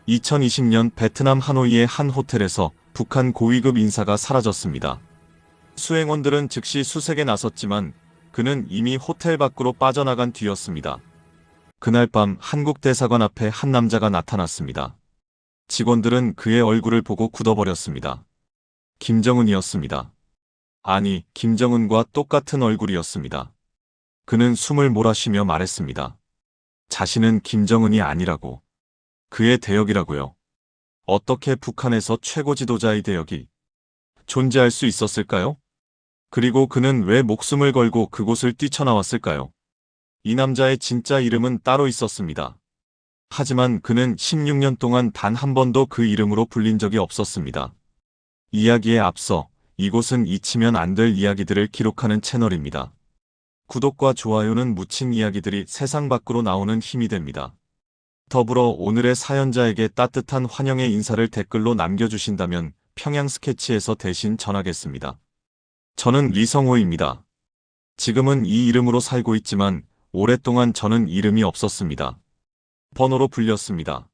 2020년 베트남 하노이의 한 호텔에서 북한 고위급 인사가 사라졌습니다. 수행원들은 즉시 수색에 나섰지만 그는 이미 호텔 밖으로 빠져나간 뒤였습니다. 그날 밤 한국 대사관 앞에 한 남자가 나타났습니다. 직원들은 그의 얼굴을 보고 굳어버렸습니다. 김정은이었습니다. 아니, 김정은과 똑같은 얼굴이었습니다. 그는 숨을 몰아쉬며 말했습니다. 자신은 김정은이 아니라고. 그의 대역이라고요. 어떻게 북한에서 최고 지도자의 대역이 존재할 수 있었을까요? 그리고 그는 왜 목숨을 걸고 그곳을 뛰쳐나왔을까요? 이 남자의 진짜 이름은 따로 있었습니다. 하지만 그는 16년 동안 단 한 번도 그 이름으로 불린 적이 없었습니다. 이야기에 앞서 이곳은 잊히면 안 될 이야기들을 기록하는 채널입니다. 구독과 좋아요는 묻힌 이야기들이 세상 밖으로 나오는 힘이 됩니다. 더불어 오늘의 사연자에게 따뜻한 환영의 인사를 댓글로 남겨주신다면 평양 스케치에서 대신 전하겠습니다. 저는 리성호입니다. 지금은 이 이름으로 살고 있지만 오랫동안 저는 이름이 없었습니다. 번호로 불렸습니다.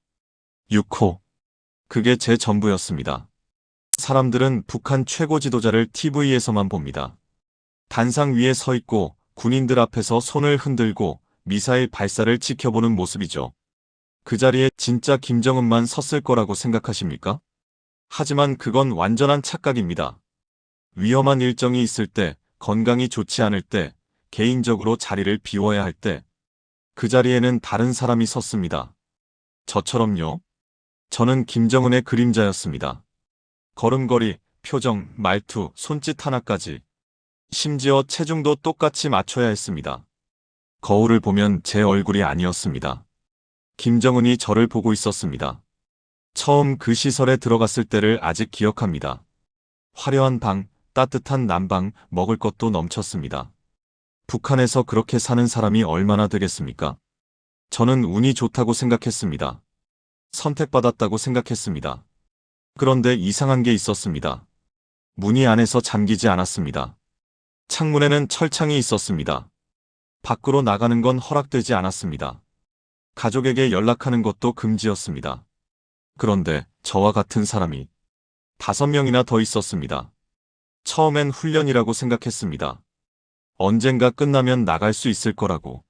6호. 그게 제 전부였습니다. 사람들은 북한 최고 지도자를 TV에서만 봅니다. 단상 위에 서 있고 군인들 앞에서 손을 흔들고 미사일 발사를 지켜보는 모습이죠. 그 자리에 진짜 김정은만 섰을 거라고 생각하십니까? 하지만 그건 완전한 착각입니다. 위험한 일정이 있을 때, 건강이 좋지 않을 때, 개인적으로 자리를 비워야 할 때, 그 자리에는 다른 사람이 섰습니다. 저처럼요. 저는 김정은의 그림자였습니다. 걸음걸이, 표정, 말투, 손짓 하나까지. 심지어 체중도 똑같이 맞춰야 했습니다. 거울을 보면 제 얼굴이 아니었습니다. 김정은이 저를 보고 있었습니다. 처음 그 시설에 들어갔을 때를 아직 기억합니다. 화려한 방, 따뜻한 난방, 먹을 것도 넘쳤습니다. 북한에서 그렇게 사는 사람이 얼마나 되겠습니까? 저는 운이 좋다고 생각했습니다. 선택받았다고 생각했습니다. 그런데 이상한 게 있었습니다. 문이 안에서 잠기지 않았습니다. 창문에는 철창이 있었습니다. 밖으로 나가는 건 허락되지 않았습니다. 가족에게 연락하는 것도 금지였습니다. 그런데 저와 같은 사람이 5명이나 더 있었습니다. 처음엔 훈련이라고 생각했습니다. 언젠가 끝나면 나갈 수 있을 거라고.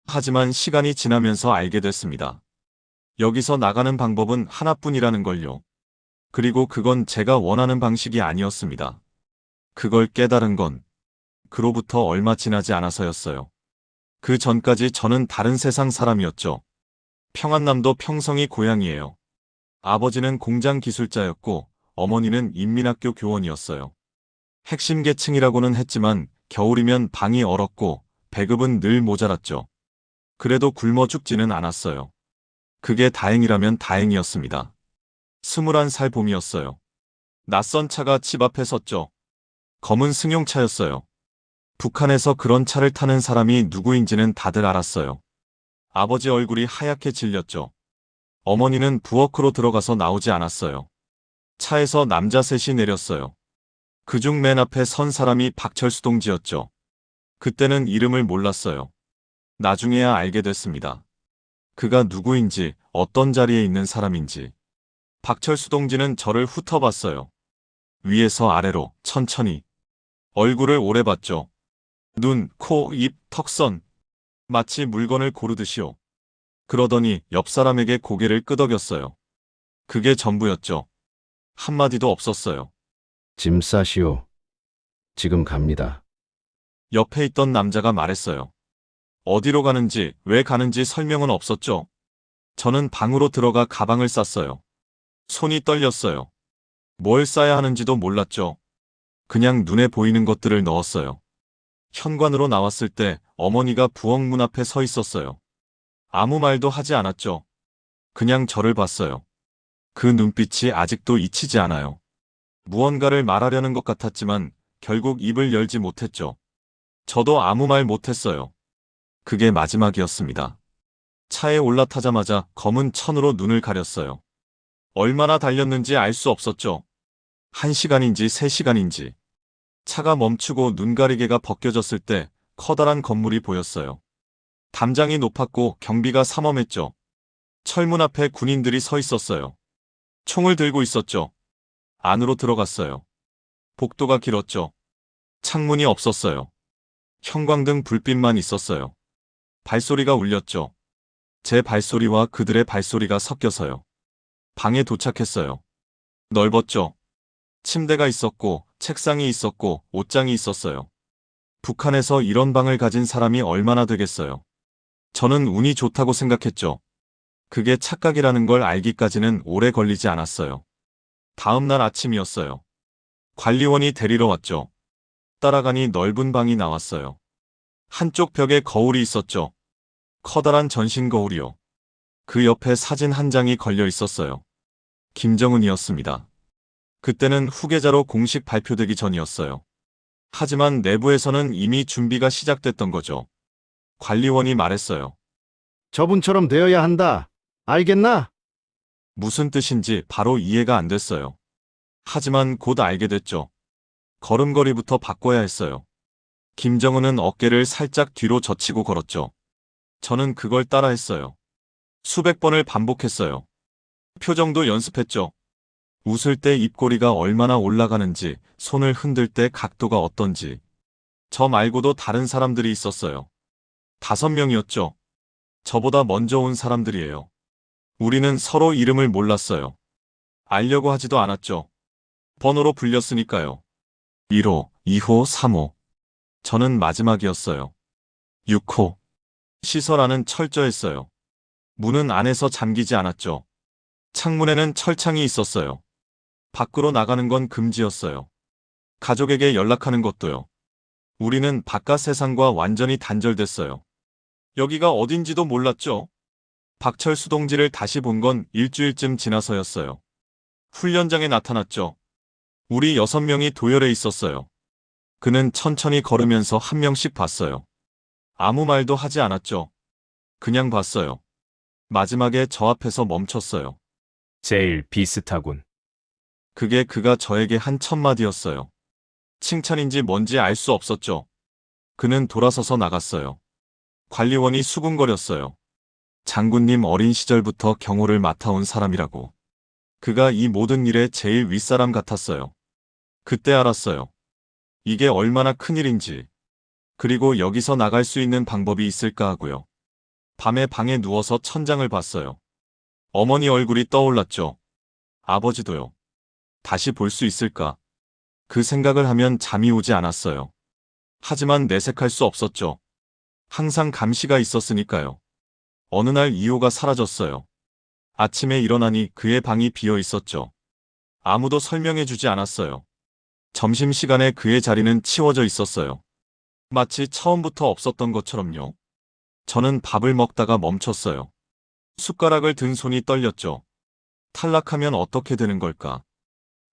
하지만 시간이 지나면서 알게 됐습니다. 여기서 나가는 방법은 하나뿐이라는 걸요. 그리고 그건 제가 원하는 방식이 아니었습니다. 그걸 깨달은 건 그로부터 얼마 지나지 않아서였어요. 그 전까지 저는 다른 세상 사람이었죠. 평안남도 평성이 고향이에요. 아버지는 공장 기술자였고 어머니는 인민학교 교원이었어요. 핵심 계층이라고는 했지만 겨울이면 방이 얼었고 배급은 늘 모자랐죠. 그래도 굶어 죽지는 않았어요. 그게 다행이라면 다행이었습니다. 21살 봄이었어요. 낯선 차가 집 앞에 섰죠. 검은 승용차였어요. 북한에서 그런 차를 타는 사람이 누구인지는 다들 알았어요. 아버지 얼굴이 하얗게 질렸죠. 어머니는 부엌으로 들어가서 나오지 않았어요. 차에서 남자 셋이 내렸어요. 그중 맨 앞에 선 사람이 박철수 동지였죠. 그때는 이름을 몰랐어요. 나중에야 알게 됐습니다. 그가 누구인지, 어떤 자리에 있는 사람인지. 박철수 동지는 저를 훑어봤어요. 위에서 아래로 천천히. 얼굴을 오래 봤죠. 눈, 코, 입, 턱선. 마치 물건을 고르듯이요. 그러더니 옆 사람에게 고개를 끄덕였어요. 그게 전부였죠. 한마디도 없었어요. 짐 싸시오. 지금 갑니다. 옆에 있던 남자가 말했어요. 어디로 가는지, 왜 가는지 설명은 없었죠. 저는 방으로 들어가 가방을 쌌어요. 손이 떨렸어요. 뭘 싸야 하는지도 몰랐죠. 그냥 눈에 보이는 것들을 넣었어요. 현관으로 나왔을 때 어머니가 부엌 문 앞에 서 있었어요. 아무 말도 하지 않았죠. 그냥 저를 봤어요. 그 눈빛이 아직도 잊히지 않아요. 무언가를 말하려는 것 같았지만 결국 입을 열지 못했죠. 저도 아무 말 못했어요. 그게 마지막이었습니다. 차에 올라타자마자 검은 천으로 눈을 가렸어요. 얼마나 달렸는지 알 수 없었죠. 1시간인지 3시간인지. 차가 멈추고 눈가리개가 벗겨졌을 때 커다란 건물이 보였어요. 담장이 높았고 경비가 삼엄했죠. 철문 앞에 군인들이 서 있었어요. 총을 들고 있었죠. 안으로 들어갔어요. 복도가 길었죠. 창문이 없었어요. 형광등 불빛만 있었어요. 발소리가 울렸죠. 제 발소리와 그들의 발소리가 섞여서요. 방에 도착했어요. 넓었죠. 침대가 있었고, 책상이 있었고, 옷장이 있었어요. 북한에서 이런 방을 가진 사람이 얼마나 되겠어요. 저는 운이 좋다고 생각했죠. 그게 착각이라는 걸 알기까지는 오래 걸리지 않았어요. 다음 날 아침이었어요. 관리원이 데리러 왔죠. 따라가니 넓은 방이 나왔어요. 한쪽 벽에 거울이 있었죠. 커다란 전신 거울이요. 그 옆에 사진 한 장이 걸려 있었어요. 김정은이었습니다. 그때는 후계자로 공식 발표되기 전이었어요. 하지만 내부에서는 이미 준비가 시작됐던 거죠. 관리원이 말했어요. 저분처럼 되어야 한다. 알겠나? 무슨 뜻인지 바로 이해가 안 됐어요. 하지만 곧 알게 됐죠. 걸음걸이부터 바꿔야 했어요. 김정은은 어깨를 살짝 뒤로 젖히고 걸었죠. 저는 그걸 따라했어요. 수백 번을 반복했어요. 표정도 연습했죠. 웃을 때 입꼬리가 얼마나 올라가는지, 손을 흔들 때 각도가 어떤지. 저 말고도 다른 사람들이 있었어요. 5명이었죠. 저보다 먼저 온 사람들이에요. 우리는 서로 이름을 몰랐어요. 알려고 하지도 않았죠. 번호로 불렸으니까요. 1호, 2호, 3호. 저는 마지막이었어요. 6호. 시설 안은 철저했어요. 문은 안에서 잠기지 않았죠. 창문에는 철창이 있었어요. 밖으로 나가는 건 금지였어요. 가족에게 연락하는 것도요. 우리는 바깥 세상과 완전히 단절됐어요. 여기가 어딘지도 몰랐죠. 박철수 동지를 다시 본 건 일주일쯤 지나서였어요. 훈련장에 나타났죠. 우리 6명이 도열해 있었어요. 그는 천천히 걸으면서 한 명씩 봤어요. 아무 말도 하지 않았죠. 그냥 봤어요. 마지막에 저 앞에서 멈췄어요. 제일 비슷하군. 그게 그가 저에게 한 첫마디였어요. 칭찬인지 뭔지 알 수 없었죠. 그는 돌아서서 나갔어요. 관리원이 수군거렸어요. 장군님 어린 시절부터 경호를 맡아온 사람이라고. 그가 이 모든 일의 제일 윗사람 같았어요. 그때 알았어요. 이게 얼마나 큰일인지. 그리고 여기서 나갈 수 있는 방법이 있을까 하고요. 밤에 방에 누워서 천장을 봤어요. 어머니 얼굴이 떠올랐죠. 아버지도요. 다시 볼 수 있을까? 그 생각을 하면 잠이 오지 않았어요. 하지만 내색할 수 없었죠. 항상 감시가 있었으니까요. 어느 날 2호가 사라졌어요. 아침에 일어나니 그의 방이 비어 있었죠. 아무도 설명해 주지 않았어요. 점심시간에 그의 자리는 치워져 있었어요. 마치 처음부터 없었던 것처럼요. 저는 밥을 먹다가 멈췄어요. 숟가락을 든 손이 떨렸죠. 탈락하면 어떻게 되는 걸까?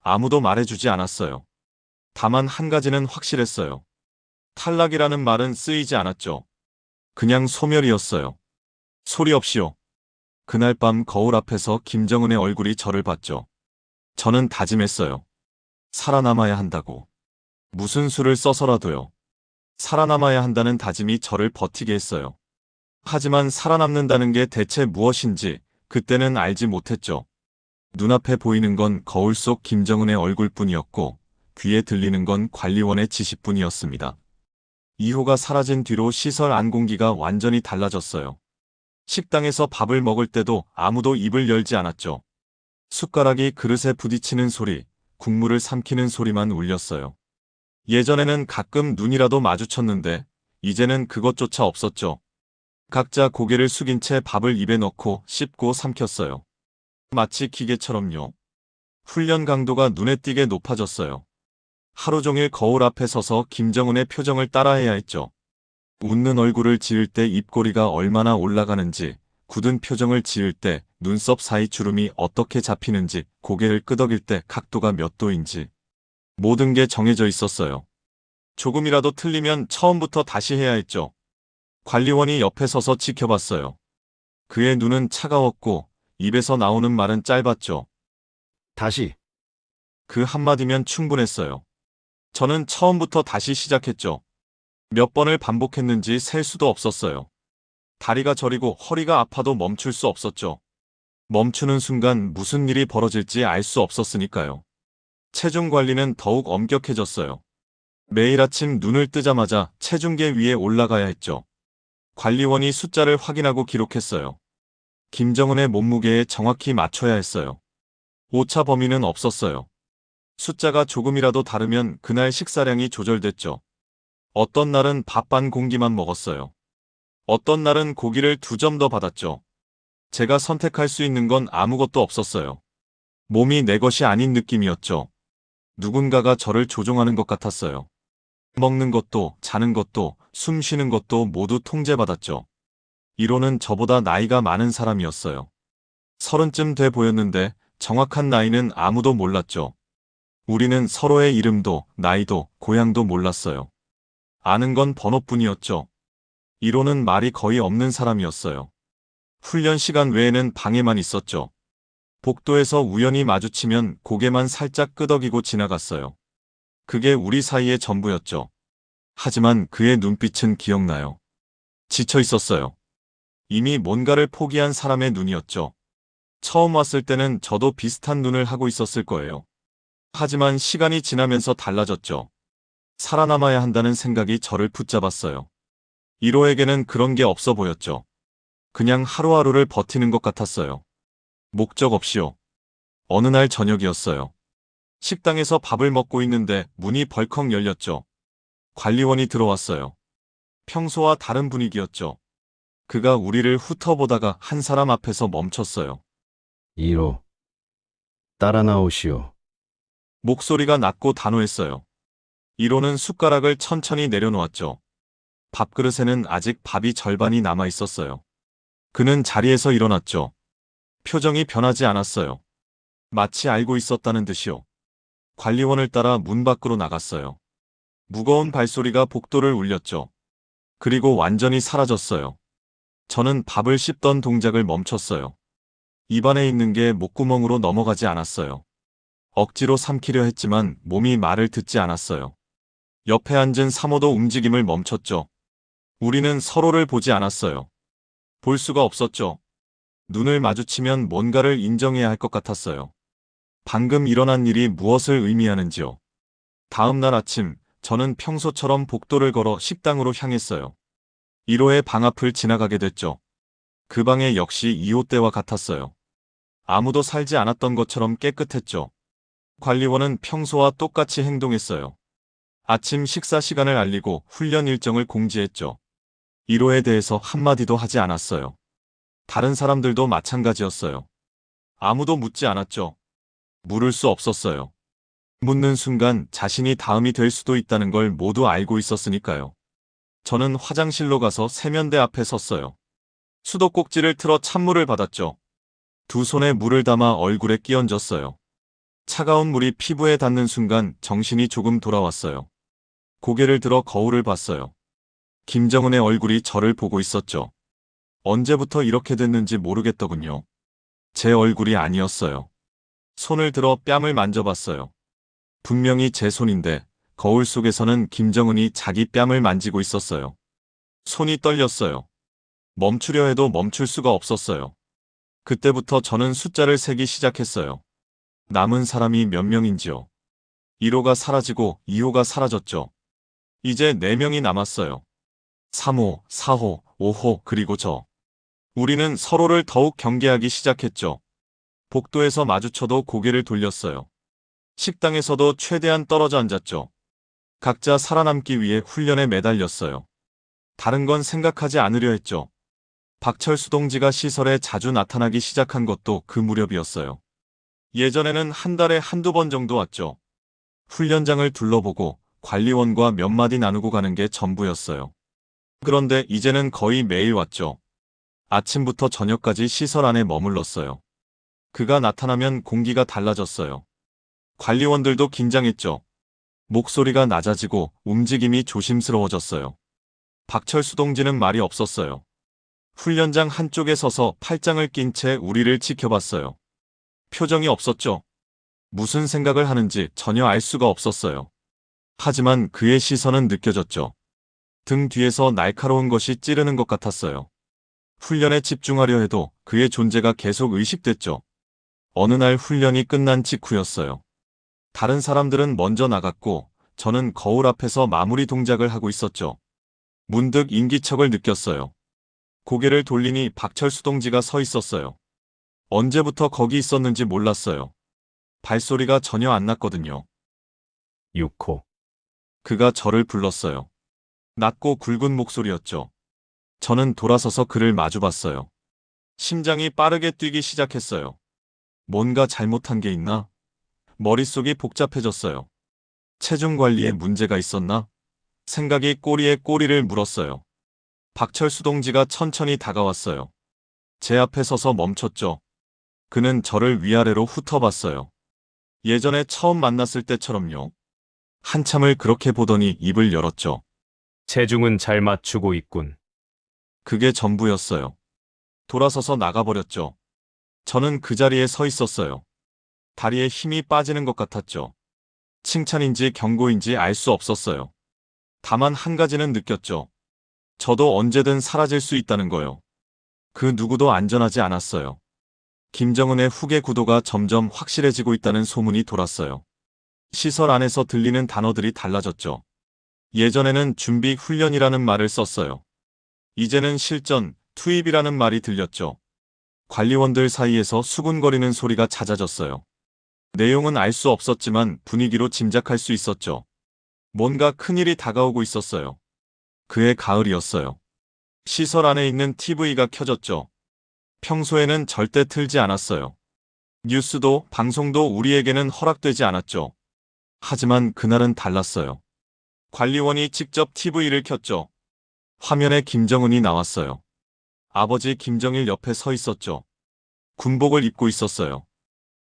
아무도 말해주지 않았어요. 다만 한 가지는 확실했어요. 탈락이라는 말은 쓰이지 않았죠. 그냥 소멸이었어요. 소리 없이요. 그날 밤 거울 앞에서 김정은의 얼굴이 저를 봤죠. 저는 다짐했어요. 살아남아야 한다고. 무슨 수를 써서라도요. 살아남아야 한다는 다짐이 저를 버티게 했어요. 하지만 살아남는다는 게 대체 무엇인지 그때는 알지 못했죠. 눈앞에 보이는 건 거울 속 김정은의 얼굴뿐이었고 귀에 들리는 건 관리원의 지시뿐이었습니다. 2호가 사라진 뒤로 시설 안 공기가 완전히 달라졌어요. 식당에서 밥을 먹을 때도 아무도 입을 열지 않았죠. 숟가락이 그릇에 부딪히는 소리, 국물을 삼키는 소리만 울렸어요. 예전에는 가끔 눈이라도 마주쳤는데 이제는 그것조차 없었죠. 각자 고개를 숙인 채 밥을 입에 넣고 씹고 삼켰어요. 마치 기계처럼요. 훈련 강도가 눈에 띄게 높아졌어요. 하루 종일 거울 앞에 서서 김정은의 표정을 따라해야 했죠. 웃는 얼굴을 지을 때 입꼬리가 얼마나 올라가는지, 굳은 표정을 지을 때 눈썹 사이 주름이 어떻게 잡히는지, 고개를 끄덕일 때 각도가 몇 도인지. 모든 게 정해져 있었어요. 조금이라도 틀리면 처음부터 다시 해야 했죠. 관리원이 옆에 서서 지켜봤어요. 그의 눈은 차가웠고 입에서 나오는 말은 짧았죠. 다시. 그 한마디면 충분했어요. 저는 처음부터 다시 시작했죠. 몇 번을 반복했는지 셀 수도 없었어요. 다리가 저리고 허리가 아파도 멈출 수 없었죠. 멈추는 순간 무슨 일이 벌어질지 알 수 없었으니까요. 체중 관리는 더욱 엄격해졌어요. 매일 아침 눈을 뜨자마자 체중계 위에 올라가야 했죠. 관리원이 숫자를 확인하고 기록했어요. 김정은의 몸무게에 정확히 맞춰야 했어요. 오차 범위는 없었어요. 숫자가 조금이라도 다르면 그날 식사량이 조절됐죠. 어떤 날은 밥 반 공기만 먹었어요. 어떤 날은 고기를 2점 더 받았죠. 제가 선택할 수 있는 건 아무것도 없었어요. 몸이 내 것이 아닌 느낌이었죠. 누군가가 저를 조종하는 것 같았어요. 먹는 것도, 자는 것도, 숨 쉬는 것도 모두 통제받았죠. 이로는 저보다 나이가 많은 사람이었어요. 30쯤 돼 보였는데 정확한 나이는 아무도 몰랐죠. 우리는 서로의 이름도, 나이도, 고향도 몰랐어요. 아는 건 번호뿐이었죠. 이로는 말이 거의 없는 사람이었어요. 훈련 시간 외에는 방에만 있었죠. 복도에서 우연히 마주치면 고개만 살짝 끄덕이고 지나갔어요. 그게 우리 사이의 전부였죠. 하지만 그의 눈빛은 기억나요. 지쳐 있었어요. 이미 뭔가를 포기한 사람의 눈이었죠. 처음 왔을 때는 저도 비슷한 눈을 하고 있었을 거예요. 하지만 시간이 지나면서 달라졌죠. 살아남아야 한다는 생각이 저를 붙잡았어요. 1호에게는 그런 게 없어 보였죠. 그냥 하루하루를 버티는 것 같았어요. 목적 없이요. 어느 날 저녁이었어요. 식당에서 밥을 먹고 있는데 문이 벌컥 열렸죠. 관리원이 들어왔어요. 평소와 다른 분위기였죠. 그가 우리를 훑어보다가 한 사람 앞에서 멈췄어요. 1호. 따라 나오시오. 목소리가 낮고 단호했어요. 1호는 숟가락을 천천히 내려놓았죠. 밥그릇에는 아직 밥이 절반이 남아 있었어요. 그는 자리에서 일어났죠. 표정이 변하지 않았어요. 마치 알고 있었다는 듯이요. 관리원을 따라 문 밖으로 나갔어요. 무거운 발소리가 복도를 울렸죠. 그리고 완전히 사라졌어요. 저는 밥을 씹던 동작을 멈췄어요. 입안에 있는 게 목구멍으로 넘어가지 않았어요. 억지로 삼키려 했지만 몸이 말을 듣지 않았어요. 옆에 앉은 사모도 움직임을 멈췄죠. 우리는 서로를 보지 않았어요. 볼 수가 없었죠. 눈을 마주치면 뭔가를 인정해야 할 것 같았어요. 방금 일어난 일이 무엇을 의미하는지요. 다음 날 아침, 저는 평소처럼 복도를 걸어 식당으로 향했어요. 1호의 방 앞을 지나가게 됐죠. 그 방에 역시 2호 때와 같았어요. 아무도 살지 않았던 것처럼 깨끗했죠. 관리원은 평소와 똑같이 행동했어요. 아침 식사 시간을 알리고 훈련 일정을 공지했죠. 1호에 대해서 한마디도 하지 않았어요. 다른 사람들도 마찬가지였어요. 아무도 묻지 않았죠. 물을 수 없었어요. 묻는 순간 자신이 다음이 될 수도 있다는 걸 모두 알고 있었으니까요. 저는 화장실로 가서 세면대 앞에 섰어요. 수도꼭지를 틀어 찬물을 받았죠. 두 손에 물을 담아 얼굴에 끼얹었어요. 차가운 물이 피부에 닿는 순간 정신이 조금 돌아왔어요. 고개를 들어 거울을 봤어요. 김정은의 얼굴이 저를 보고 있었죠. 언제부터 이렇게 됐는지 모르겠더군요. 제 얼굴이 아니었어요. 손을 들어 뺨을 만져봤어요. 분명히 제 손인데 거울 속에서는 김정은이 자기 뺨을 만지고 있었어요. 손이 떨렸어요. 멈추려 해도 멈출 수가 없었어요. 그때부터 저는 숫자를 세기 시작했어요. 남은 사람이 몇 명인지요. 1호가 사라지고 2호가 사라졌죠. 이제 4명이 남았어요. 3호, 4호, 5호, 그리고 저. 우리는 서로를 더욱 경계하기 시작했죠. 복도에서 마주쳐도 고개를 돌렸어요. 식당에서도 최대한 떨어져 앉았죠. 각자 살아남기 위해 훈련에 매달렸어요. 다른 건 생각하지 않으려 했죠. 박철수 동지가 시설에 자주 나타나기 시작한 것도 그 무렵이었어요. 예전에는 한 달에 한두 번 정도 왔죠. 훈련장을 둘러보고 관리원과 몇 마디 나누고 가는 게 전부였어요. 그런데 이제는 거의 매일 왔죠. 아침부터 저녁까지 시설 안에 머물렀어요. 그가 나타나면 공기가 달라졌어요. 관리원들도 긴장했죠. 목소리가 낮아지고 움직임이 조심스러워졌어요. 박철수 동지는 말이 없었어요. 훈련장 한쪽에 서서 팔짱을 낀 채 우리를 지켜봤어요. 표정이 없었죠. 무슨 생각을 하는지 전혀 알 수가 없었어요. 하지만 그의 시선은 느껴졌죠. 등 뒤에서 날카로운 것이 찌르는 것 같았어요. 훈련에 집중하려 해도 그의 존재가 계속 의식됐죠. 어느 날 훈련이 끝난 직후였어요. 다른 사람들은 먼저 나갔고 저는 거울 앞에서 마무리 동작을 하고 있었죠. 문득 인기척을 느꼈어요. 고개를 돌리니 박철수 동지가 서 있었어요. 언제부터 거기 있었는지 몰랐어요. 발소리가 전혀 안 났거든요. 6호. 그가 저를 불렀어요. 낮고 굵은 목소리였죠. 저는 돌아서서 그를 마주봤어요. 심장이 빠르게 뛰기 시작했어요. 뭔가 잘못한 게 있나? 머릿속이 복잡해졌어요. 체중 관리에 문제가 있었나? 생각이 꼬리에 꼬리를 물었어요. 박철수 동지가 천천히 다가왔어요. 제 앞에 서서 멈췄죠. 그는 저를 위아래로 훑어봤어요. 예전에 처음 만났을 때처럼요. 한참을 그렇게 보더니 입을 열었죠. 체중은 잘 맞추고 있군. 그게 전부였어요. 돌아서서 나가버렸죠. 저는 그 자리에 서 있었어요. 다리에 힘이 빠지는 것 같았죠. 칭찬인지 경고인지 알 수 없었어요. 다만 한 가지는 느꼈죠. 저도 언제든 사라질 수 있다는 거요. 그 누구도 안전하지 않았어요. 김정은의 후계 구도가 점점 확실해지고 있다는 소문이 돌았어요. 시설 안에서 들리는 단어들이 달라졌죠. 예전에는 준비 훈련이라는 말을 썼어요. 이제는 실전, 투입이라는 말이 들렸죠. 관리원들 사이에서 수군거리는 소리가 잦아졌어요. 내용은 알 수 없었지만 분위기로 짐작할 수 있었죠. 뭔가 큰일이 다가오고 있었어요. 그해 가을이었어요. 시설 안에 있는 TV가 켜졌죠. 평소에는 절대 틀지 않았어요. 뉴스도 방송도 우리에게는 허락되지 않았죠. 하지만 그날은 달랐어요. 관리원이 직접 TV를 켰죠. 화면에 김정은이 나왔어요. 아버지 김정일 옆에 서 있었죠. 군복을 입고 있었어요.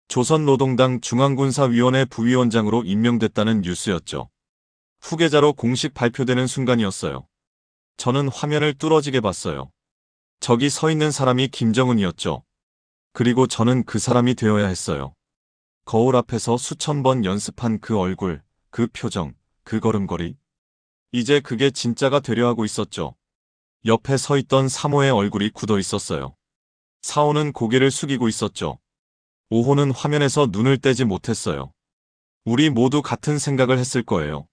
조선노동당 중앙군사위원회 부위원장으로 임명됐다는 뉴스였죠. 후계자로 공식 발표되는 순간이었어요. 저는 화면을 뚫어지게 봤어요. 저기 서 있는 사람이 김정은이었죠. 그리고 저는 그 사람이 되어야 했어요. 거울 앞에서 수천 번 연습한 그 얼굴, 그 표정, 그 걸음걸이. 이제 그게 진짜가 되려 하고 있었죠. 옆에 서 있던 사모의 얼굴이 굳어 있었어요. 사오는 고개를 숙이고 있었죠. 오호는 화면에서 눈을 떼지 못했어요. 우리 모두 같은 생각을 했을 거예요.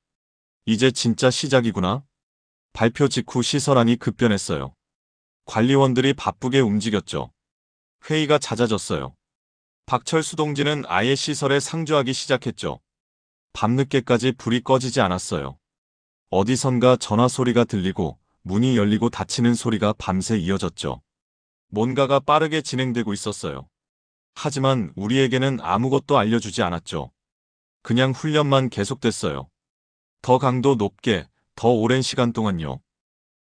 이제 진짜 시작이구나. 발표 직후 시설 안이 급변했어요. 관리원들이 바쁘게 움직였죠. 회의가 잦아졌어요. 박철수 동지는 아예 시설에 상주하기 시작했죠. 밤늦게까지 불이 꺼지지 않았어요. 어디선가 전화 소리가 들리고 문이 열리고 닫히는 소리가 밤새 이어졌죠. 뭔가가 빠르게 진행되고 있었어요. 하지만 우리에게는 아무것도 알려주지 않았죠. 그냥 훈련만 계속됐어요. 더 강도 높게, 더 오랜 시간 동안요.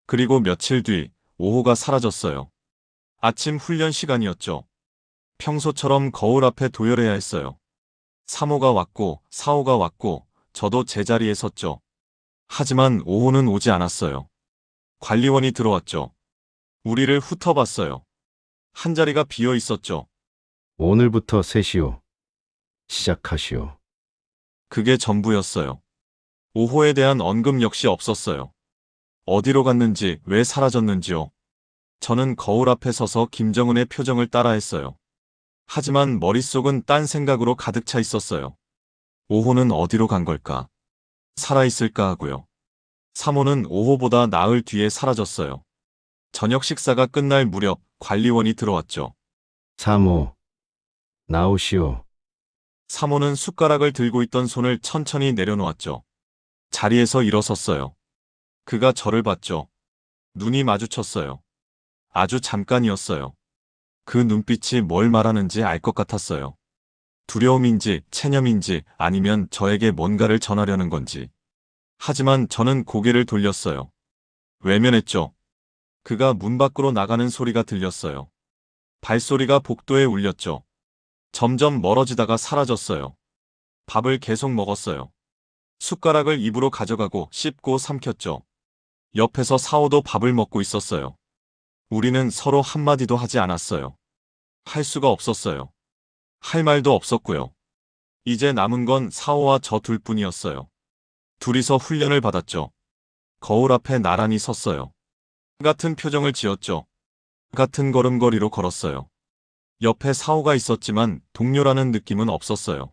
그리고 며칠 뒤, 오호가 사라졌어요. 아침 훈련 시간이었죠. 평소처럼 거울 앞에 도열해야 했어요. 3호가 왔고 4호가 왔고 저도 제자리에 섰죠. 하지만 5호는 오지 않았어요. 관리원이 들어왔죠. 우리를 훑어봤어요. 한 자리가 비어 있었죠. 오늘부터 셋이요. 시작하시오. 그게 전부였어요. 5호에 대한 언급 역시 없었어요. 어디로 갔는지 왜 사라졌는지요. 저는 거울 앞에 서서 김정은의 표정을 따라했어요. 하지만 머릿속은 딴 생각으로 가득 차 있었어요. 5호는 어디로 간 걸까? 살아있을까 하고요. 3호는 5호보다 나흘 뒤에 사라졌어요. 저녁 식사가 끝날 무렵 관리원이 들어왔죠. 3호. 나오시오. 3호는 숟가락을 들고 있던 손을 천천히 내려놓았죠. 자리에서 일어섰어요. 그가 저를 봤죠. 눈이 마주쳤어요. 아주 잠깐이었어요. 그 눈빛이 뭘 말하는지 알 것 같았어요. 두려움인지 체념인지 아니면 저에게 뭔가를 전하려는 건지. 하지만 저는 고개를 돌렸어요. 외면했죠. 그가 문 밖으로 나가는 소리가 들렸어요. 발소리가 복도에 울렸죠. 점점 멀어지다가 사라졌어요. 밥을 계속 먹었어요. 숟가락을 입으로 가져가고 씹고 삼켰죠. 옆에서 사오도 밥을 먹고 있었어요. 우리는 서로 한마디도 하지 않았어요. 할 수가 없었어요. 할 말도 없었고요. 이제 남은 건 사오와 저 둘뿐이었어요. 둘이서 훈련을 받았죠. 거울 앞에 나란히 섰어요. 같은 표정을 지었죠. 같은 걸음걸이로 걸었어요. 옆에 사오가 있었지만 동료라는 느낌은 없었어요.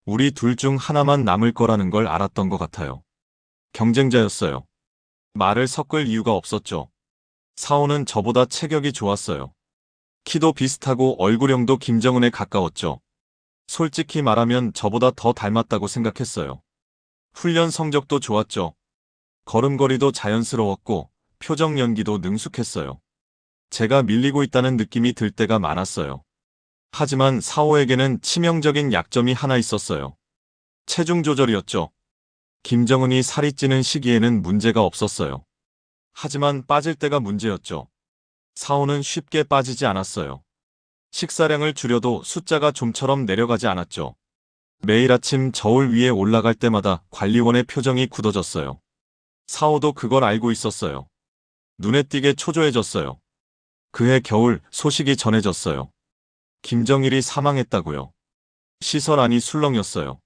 우리 둘 중 하나만 남을 거라는 걸 알았던 것 같아요. 경쟁자였어요. 말을 섞을 이유가 없었죠. 사오는 저보다 체격이 좋았어요. 키도 비슷하고 얼굴형도 김정은에 가까웠죠. 솔직히 말하면 저보다 더 닮았다고 생각했어요. 훈련 성적도 좋았죠. 걸음걸이도 자연스러웠고 표정 연기도 능숙했어요. 제가 밀리고 있다는 느낌이 들 때가 많았어요. 하지만 사오에게는 치명적인 약점이 하나 있었어요. 체중 조절이었죠. 김정은이 살이 찌는 시기에는 문제가 없었어요. 하지만 빠질 때가 문제였죠. 사오는 쉽게 빠지지 않았어요. 식사량을 줄여도 숫자가 좀처럼 내려가지 않았죠. 매일 아침 저울 위에 올라갈 때마다 관리원의 표정이 굳어졌어요. 사오도 그걸 알고 있었어요. 눈에 띄게 초조해졌어요. 그해 겨울 소식이 전해졌어요. 김정일이 사망했다고요. 시설 안이 술렁였어요.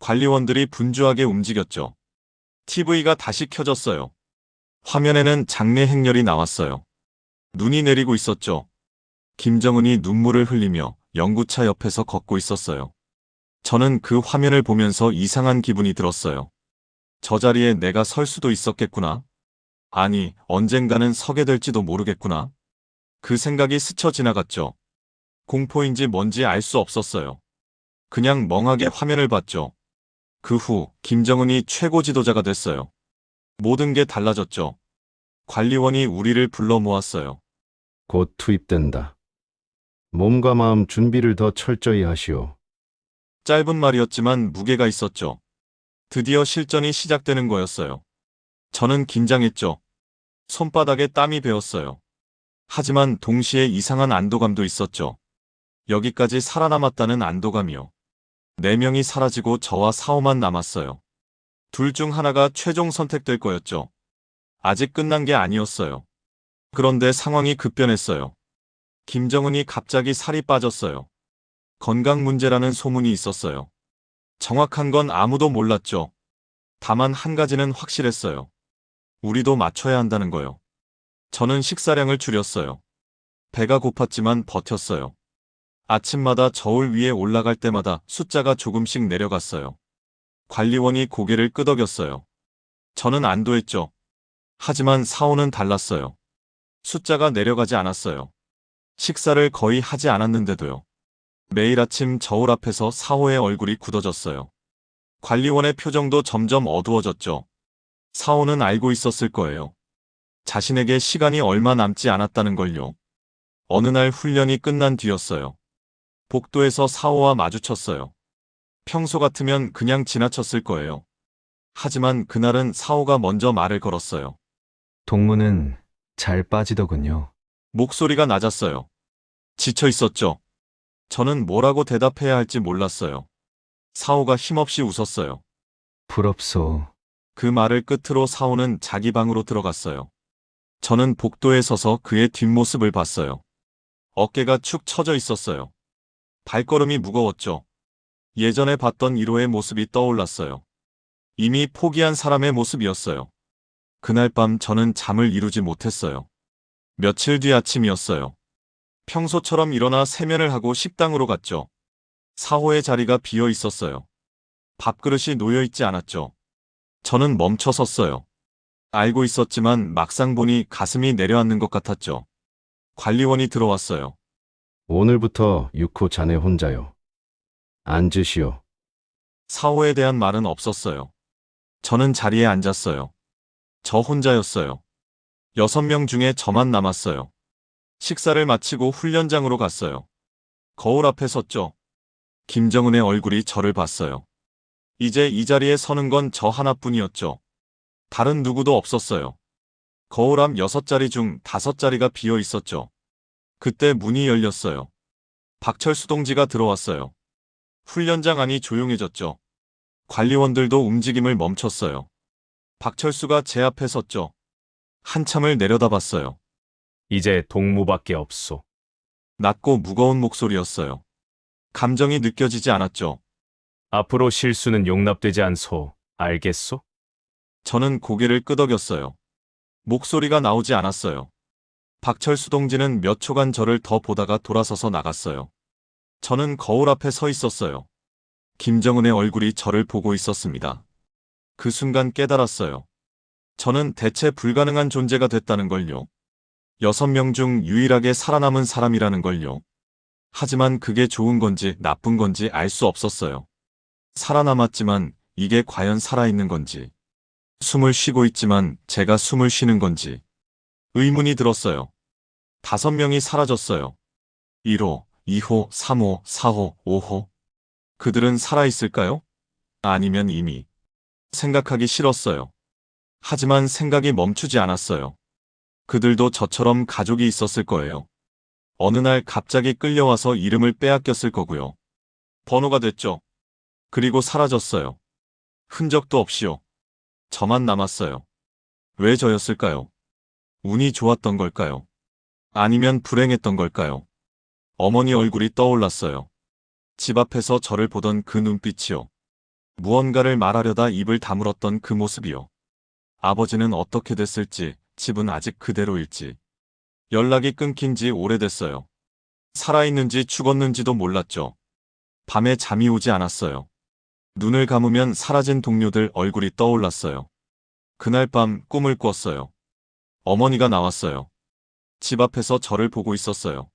관리원들이 분주하게 움직였죠. TV가 다시 켜졌어요. 화면에는 장례 행렬이 나왔어요. 눈이 내리고 있었죠. 김정은이 눈물을 흘리며 연구차 옆에서 걷고 있었어요. 저는 그 화면을 보면서 이상한 기분이 들었어요. 저 자리에 내가 설 수도 있었겠구나. 아니, 언젠가는 서게 될지도 모르겠구나. 그 생각이 스쳐 지나갔죠. 공포인지 뭔지 알 수 없었어요. 그냥 멍하게 화면을 봤죠. 그 후 김정은이 최고 지도자가 됐어요. 모든 게 달라졌죠. 관리원이 우리를 불러 모았어요. 곧 투입된다. 몸과 마음 준비를 더 철저히 하시오. 짧은 말이었지만 무게가 있었죠. 드디어 실전이 시작되는 거였어요. 저는 긴장했죠. 손바닥에 땀이 배었어요. 하지만 동시에 이상한 안도감도 있었죠. 여기까지 살아남았다는 안도감이요. 4명이 사라지고 저와 사오만 남았어요. 둘 중 하나가 최종 선택될 거였죠. 아직 끝난 게 아니었어요. 그런데 상황이 급변했어요. 김정은이 갑자기 살이 빠졌어요. 건강 문제라는 소문이 있었어요. 정확한 건 아무도 몰랐죠. 다만 한 가지는 확실했어요. 우리도 맞춰야 한다는 거요. 저는 식사량을 줄였어요. 배가 고팠지만 버텼어요. 아침마다 저울 위에 올라갈 때마다 숫자가 조금씩 내려갔어요. 관리원이 고개를 끄덕였어요. 저는 안도했죠. 하지만 사오는 달랐어요. 숫자가 내려가지 않았어요. 식사를 거의 하지 않았는데도요. 매일 아침 저울 앞에서 사오의 얼굴이 굳어졌어요. 관리원의 표정도 점점 어두워졌죠. 사오는 알고 있었을 거예요. 자신에게 시간이 얼마 남지 않았다는 걸요. 어느 날 훈련이 끝난 뒤였어요. 복도에서 사오와 마주쳤어요. 평소 같으면 그냥 지나쳤을 거예요. 하지만 그날은 사오가 먼저 말을 걸었어요. 동무는 잘 빠지더군요. 목소리가 낮았어요. 지쳐 있었죠. 저는 뭐라고 대답해야 할지 몰랐어요. 사오가 힘없이 웃었어요. 부럽소. 그 말을 끝으로 사오는 자기 방으로 들어갔어요. 저는 복도에 서서 그의 뒷모습을 봤어요. 어깨가 축 처져 있었어요. 발걸음이 무거웠죠. 예전에 봤던 1호의 모습이 떠올랐어요. 이미 포기한 사람의 모습이었어요. 그날 밤 저는 잠을 이루지 못했어요. 며칠 뒤 아침이었어요. 평소처럼 일어나 세면을 하고 식당으로 갔죠. 사호의 자리가 비어 있었어요. 밥그릇이 놓여 있지 않았죠. 저는 멈춰 섰어요. 알고 있었지만 막상 보니 가슴이 내려앉는 것 같았죠. 관리원이 들어왔어요. 오늘부터 6호 자네 혼자요. 앉으시오. 사호에 대한 말은 없었어요. 저는 자리에 앉았어요. 저 혼자였어요. 6명 중에 저만 남았어요. 식사를 마치고 훈련장으로 갔어요. 거울 앞에 섰죠. 김정은의 얼굴이 저를 봤어요. 이제 이 자리에 서는 건 저 하나뿐이었죠. 다른 누구도 없었어요. 거울 앞 6자리 중 5자리가 비어 있었죠. 그때 문이 열렸어요. 박철수 동지가 들어왔어요. 훈련장 안이 조용해졌죠. 관리원들도 움직임을 멈췄어요. 박철수가 제 앞에 섰죠. 한참을 내려다봤어요. 이제 동무밖에 없소. 낮고 무거운 목소리였어요. 감정이 느껴지지 않았죠. 앞으로 실수는 용납되지 않소. 알겠소? 저는 고개를 끄덕였어요. 목소리가 나오지 않았어요. 박철수 동지는 몇 초간 저를 더 보다가 돌아서서 나갔어요. 저는 거울 앞에 서 있었어요. 김정은의 얼굴이 저를 보고 있었습니다. 그 순간 깨달았어요. 저는 대체 불가능한 존재가 됐다는 걸요. 6명 중 유일하게 살아남은 사람이라는 걸요. 하지만 그게 좋은 건지 나쁜 건지 알 수 없었어요. 살아남았지만 이게 과연 살아있는 건지, 숨을 쉬고 있지만 제가 숨을 쉬는 건지 의문이 들었어요. 5명이 사라졌어요. 1호, 2호, 3호, 4호, 5호. 그들은 살아있을까요? 아니면 이미 생각하기 싫었어요. 하지만 생각이 멈추지 않았어요. 그들도 저처럼 가족이 있었을 거예요. 어느 날 갑자기 끌려와서 이름을 빼앗겼을 거고요. 번호가 됐죠. 그리고 사라졌어요. 흔적도 없이요. 저만 남았어요. 왜 저였을까요? 운이 좋았던 걸까요? 아니면 불행했던 걸까요? 어머니 얼굴이 떠올랐어요. 집 앞에서 저를 보던 그 눈빛이요. 무언가를 말하려다 입을 다물었던 그 모습이요. 아버지는 어떻게 됐을지, 집은 아직 그대로일지. 연락이 끊긴 지 오래됐어요. 살아있는지 죽었는지도 몰랐죠. 밤에 잠이 오지 않았어요. 눈을 감으면 사라진 동료들 얼굴이 떠올랐어요. 그날 밤 꿈을 꿨어요. 어머니가 나왔어요. 집 앞에서 저를 보고 있었어요.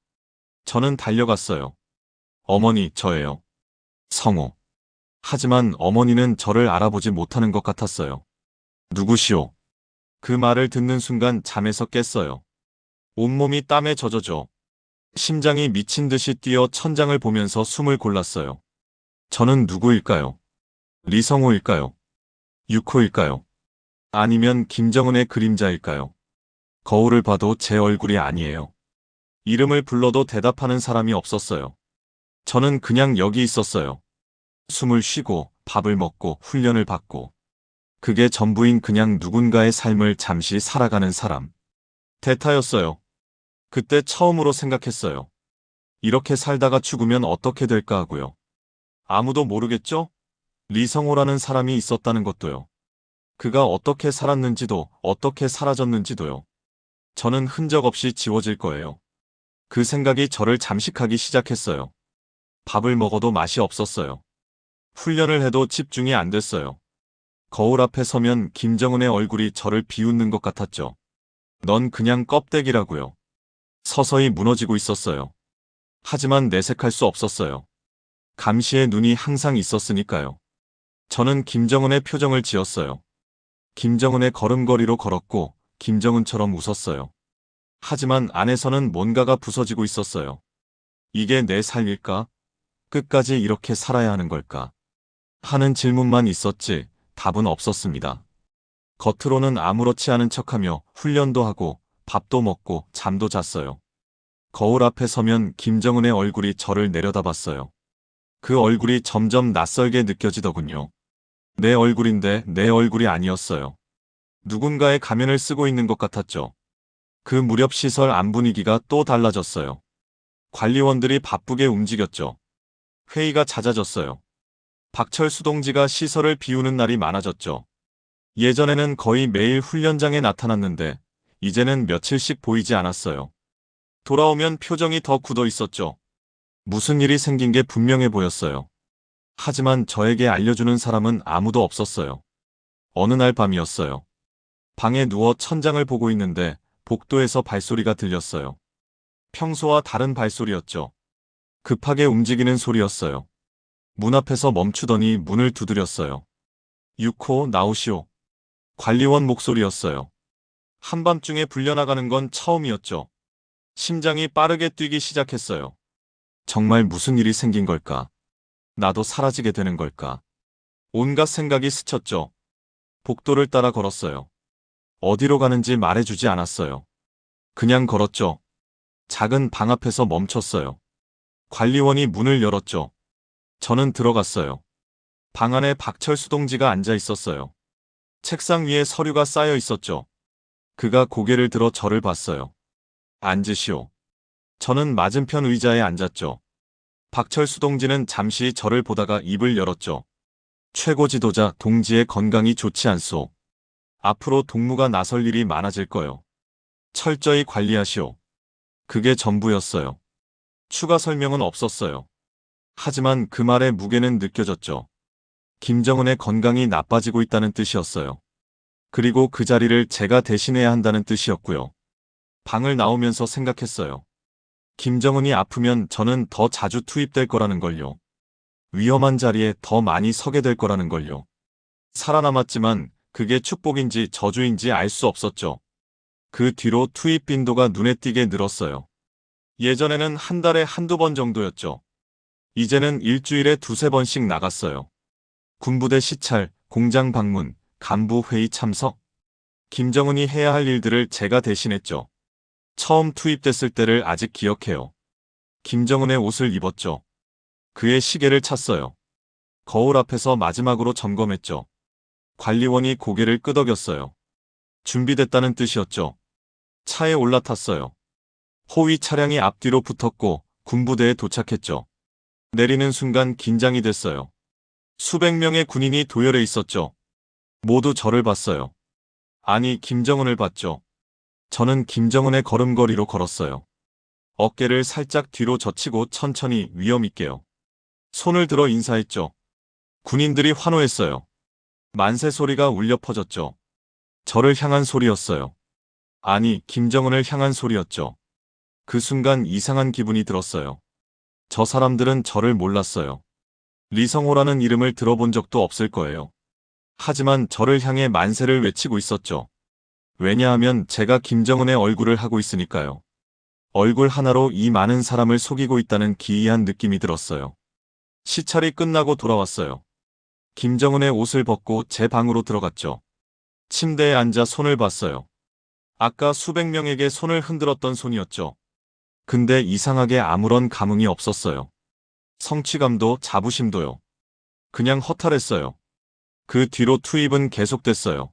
저는 달려갔어요. 어머니, 저예요. 성호. 하지만 어머니는 저를 알아보지 못하는 것 같았어요. 누구시오? 그 말을 듣는 순간 잠에서 깼어요. 온몸이 땀에 젖어져. 심장이 미친 듯이 뛰어 천장을 보면서 숨을 골랐어요. 저는 누구일까요? 리성호일까요? 6호일까요? 아니면 김정은의 그림자일까요? 거울을 봐도 제 얼굴이 아니에요. 이름을 불러도 대답하는 사람이 없었어요. 저는 그냥 여기 있었어요. 숨을 쉬고 밥을 먹고 훈련을 받고. 그게 전부인 그냥 누군가의 삶을 잠시 살아가는 사람. 대타였어요. 그때 처음으로 생각했어요. 이렇게 살다가 죽으면 어떻게 될까 하고요. 아무도 모르겠죠? 리성호라는 사람이 있었다는 것도요. 그가 어떻게 살았는지도 어떻게 사라졌는지도요. 저는 흔적 없이 지워질 거예요. 그 생각이 저를 잠식하기 시작했어요. 밥을 먹어도 맛이 없었어요. 훈련을 해도 집중이 안 됐어요. 거울 앞에 서면 김정은의 얼굴이 저를 비웃는 것 같았죠. 넌 그냥 껍데기라고요. 서서히 무너지고 있었어요. 하지만 내색할 수 없었어요. 감시의 눈이 항상 있었으니까요. 저는 김정은의 표정을 지었어요. 김정은의 걸음걸이로 걸었고 김정은처럼 웃었어요. 하지만 안에서는 뭔가가 부서지고 있었어요. 이게 내 삶일까? 끝까지 이렇게 살아야 하는 걸까? 하는 질문만 있었지 답은 없었습니다. 겉으로는 아무렇지 않은 척하며 훈련도 하고 밥도 먹고 잠도 잤어요. 거울 앞에 서면 김정은의 얼굴이 저를 내려다봤어요. 그 얼굴이 점점 낯설게 느껴지더군요. 내 얼굴인데 내 얼굴이 아니었어요. 누군가의 가면을 쓰고 있는 것 같았죠. 그 무렵 시설 안 분위기가 또 달라졌어요. 관리원들이 바쁘게 움직였죠. 회의가 잦아졌어요. 박철수 동지가 시설을 비우는 날이 많아졌죠. 예전에는 거의 매일 훈련장에 나타났는데 이제는 며칠씩 보이지 않았어요. 돌아오면 표정이 더 굳어 있었죠. 무슨 일이 생긴 게 분명해 보였어요. 하지만 저에게 알려주는 사람은 아무도 없었어요. 어느 날 밤이었어요. 방에 누워 천장을 보고 있는데 복도에서 발소리가 들렸어요. 평소와 다른 발소리였죠. 급하게 움직이는 소리였어요. 문 앞에서 멈추더니 문을 두드렸어요. 6호 나오시오. 관리원 목소리였어요. 한밤중에 불려나가는 건 처음이었죠. 심장이 빠르게 뛰기 시작했어요. 정말 무슨 일이 생긴 걸까? 나도 사라지게 되는 걸까? 온갖 생각이 스쳤죠. 복도를 따라 걸었어요. 어디로 가는지 말해주지 않았어요. 그냥 걸었죠. 작은 방 앞에서 멈췄어요. 관리원이 문을 열었죠. 저는 들어갔어요. 방 안에 박철수 동지가 앉아 있었어요. 책상 위에 서류가 쌓여 있었죠. 그가 고개를 들어 저를 봤어요. 앉으시오. 저는 맞은편 의자에 앉았죠. 박철수 동지는 잠시 저를 보다가 입을 열었죠. 최고 지도자 동지의 건강이 좋지 않소. 앞으로 동무가 나설 일이 많아질 거요. 철저히 관리하시오. 그게 전부였어요. 추가 설명은 없었어요. 하지만 그 말의 무게는 느껴졌죠. 김정은의 건강이 나빠지고 있다는 뜻이었어요. 그리고 그 자리를 제가 대신해야 한다는 뜻이었고요. 방을 나오면서 생각했어요. 김정은이 아프면 저는 더 자주 투입될 거라는 걸요. 위험한 자리에 더 많이 서게 될 거라는 걸요. 살아남았지만 그게 축복인지 저주인지 알 수 없었죠. 그 뒤로 투입 빈도가 눈에 띄게 늘었어요. 예전에는 한 달에 한두 번 정도였죠. 이제는 일주일에 두세 번씩 나갔어요. 군부대 시찰, 공장 방문, 간부 회의 참석. 김정은이 해야 할 일들을 제가 대신했죠. 처음 투입됐을 때를 아직 기억해요. 김정은의 옷을 입었죠. 그의 시계를 찼어요. 거울 앞에서 마지막으로 점검했죠. 관리원이 고개를 끄덕였어요. 준비됐다는 뜻이었죠. 차에 올라탔어요. 호위 차량이 앞뒤로 붙었고 군부대에 도착했죠. 내리는 순간 긴장이 됐어요. 수백 명의 군인이 도열해 있었죠. 모두 저를 봤어요. 아니, 김정은을 봤죠. 저는 김정은의 걸음걸이로 걸었어요. 어깨를 살짝 뒤로 젖히고 천천히 위험 있게요. 손을 들어 인사했죠. 군인들이 환호했어요. 만세 소리가 울려 퍼졌죠. 저를 향한 소리였어요. 아니, 김정은을 향한 소리였죠. 그 순간 이상한 기분이 들었어요. 저 사람들은 저를 몰랐어요. 리성호라는 이름을 들어본 적도 없을 거예요. 하지만 저를 향해 만세를 외치고 있었죠. 왜냐하면 제가 김정은의 얼굴을 하고 있으니까요. 얼굴 하나로 이 많은 사람을 속이고 있다는 기이한 느낌이 들었어요. 시찰이 끝나고 돌아왔어요. 김정은의 옷을 벗고 제 방으로 들어갔죠. 침대에 앉아 손을 봤어요. 아까 수백 명에게 손을 흔들었던 손이었죠. 근데 이상하게 아무런 감흥이 없었어요. 성취감도 자부심도요. 그냥 허탈했어요. 그 뒤로 투입은 계속됐어요.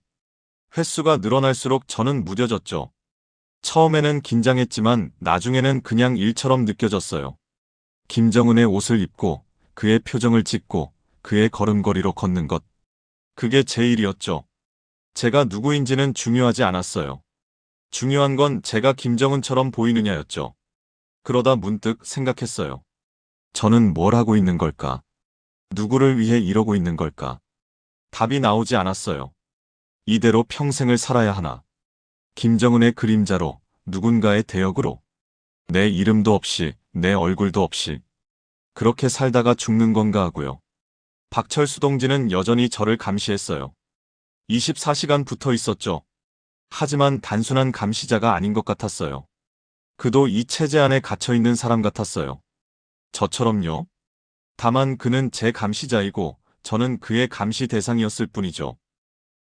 횟수가 늘어날수록 저는 무뎌졌죠. 처음에는 긴장했지만 나중에는 그냥 일처럼 느껴졌어요. 김정은의 옷을 입고 그의 표정을 찍고 그의 걸음걸이로 걷는 것. 그게 제 일이었죠. 제가 누구인지는 중요하지 않았어요. 중요한 건 제가 김정은처럼 보이느냐였죠. 그러다 문득 생각했어요. 저는 뭘 하고 있는 걸까? 누구를 위해 이러고 있는 걸까? 답이 나오지 않았어요. 이대로 평생을 살아야 하나? 김정은의 그림자로, 누군가의 대역으로. 내 이름도 없이, 내 얼굴도 없이. 그렇게 살다가 죽는 건가 하고요. 박철수 동지는 여전히 저를 감시했어요. 24시간 붙어 있었죠. 하지만 단순한 감시자가 아닌 것 같았어요. 그도 이 체제 안에 갇혀 있는 사람 같았어요. 저처럼요. 다만 그는 제 감시자이고 저는 그의 감시 대상이었을 뿐이죠.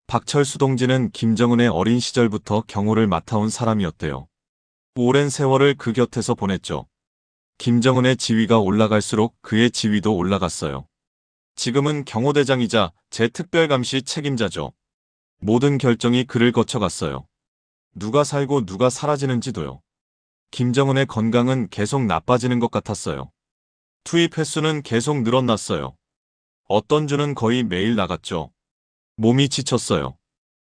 박철수 동지는 김정은의 어린 시절부터 경호를 맡아온 사람이었대요. 오랜 세월을 그 곁에서 보냈죠. 김정은의 지위가 올라갈수록 그의 지위도 올라갔어요. 지금은 경호대장이자 제 특별감시 책임자죠. 모든 결정이 그를 거쳐갔어요. 누가 살고 누가 사라지는지도요. 김정은의 건강은 계속 나빠지는 것 같았어요. 투입 횟수는 계속 늘어났어요. 어떤 주는 거의 매일 나갔죠. 몸이 지쳤어요.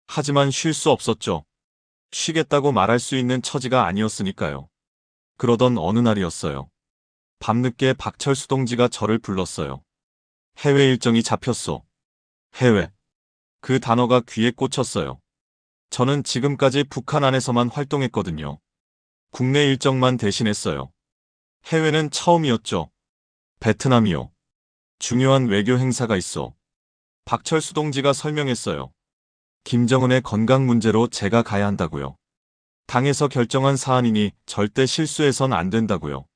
하지만 쉴 수 없었죠. 쉬겠다고 말할 수 있는 처지가 아니었으니까요. 그러던 어느 날이었어요. 밤늦게 박철수 동지가 저를 불렀어요. 해외 일정이 잡혔소. 해외. 그 단어가 귀에 꽂혔어요. 저는 지금까지 북한 안에서만 활동했거든요. 국내 일정만 대신했어요. 해외는 처음이었죠. 베트남이요. 중요한 외교 행사가 있어. 박철수 동지가 설명했어요. 김정은의 건강 문제로 제가 가야 한다고요. 당에서 결정한 사안이니 절대 실수해선 안 된다고요.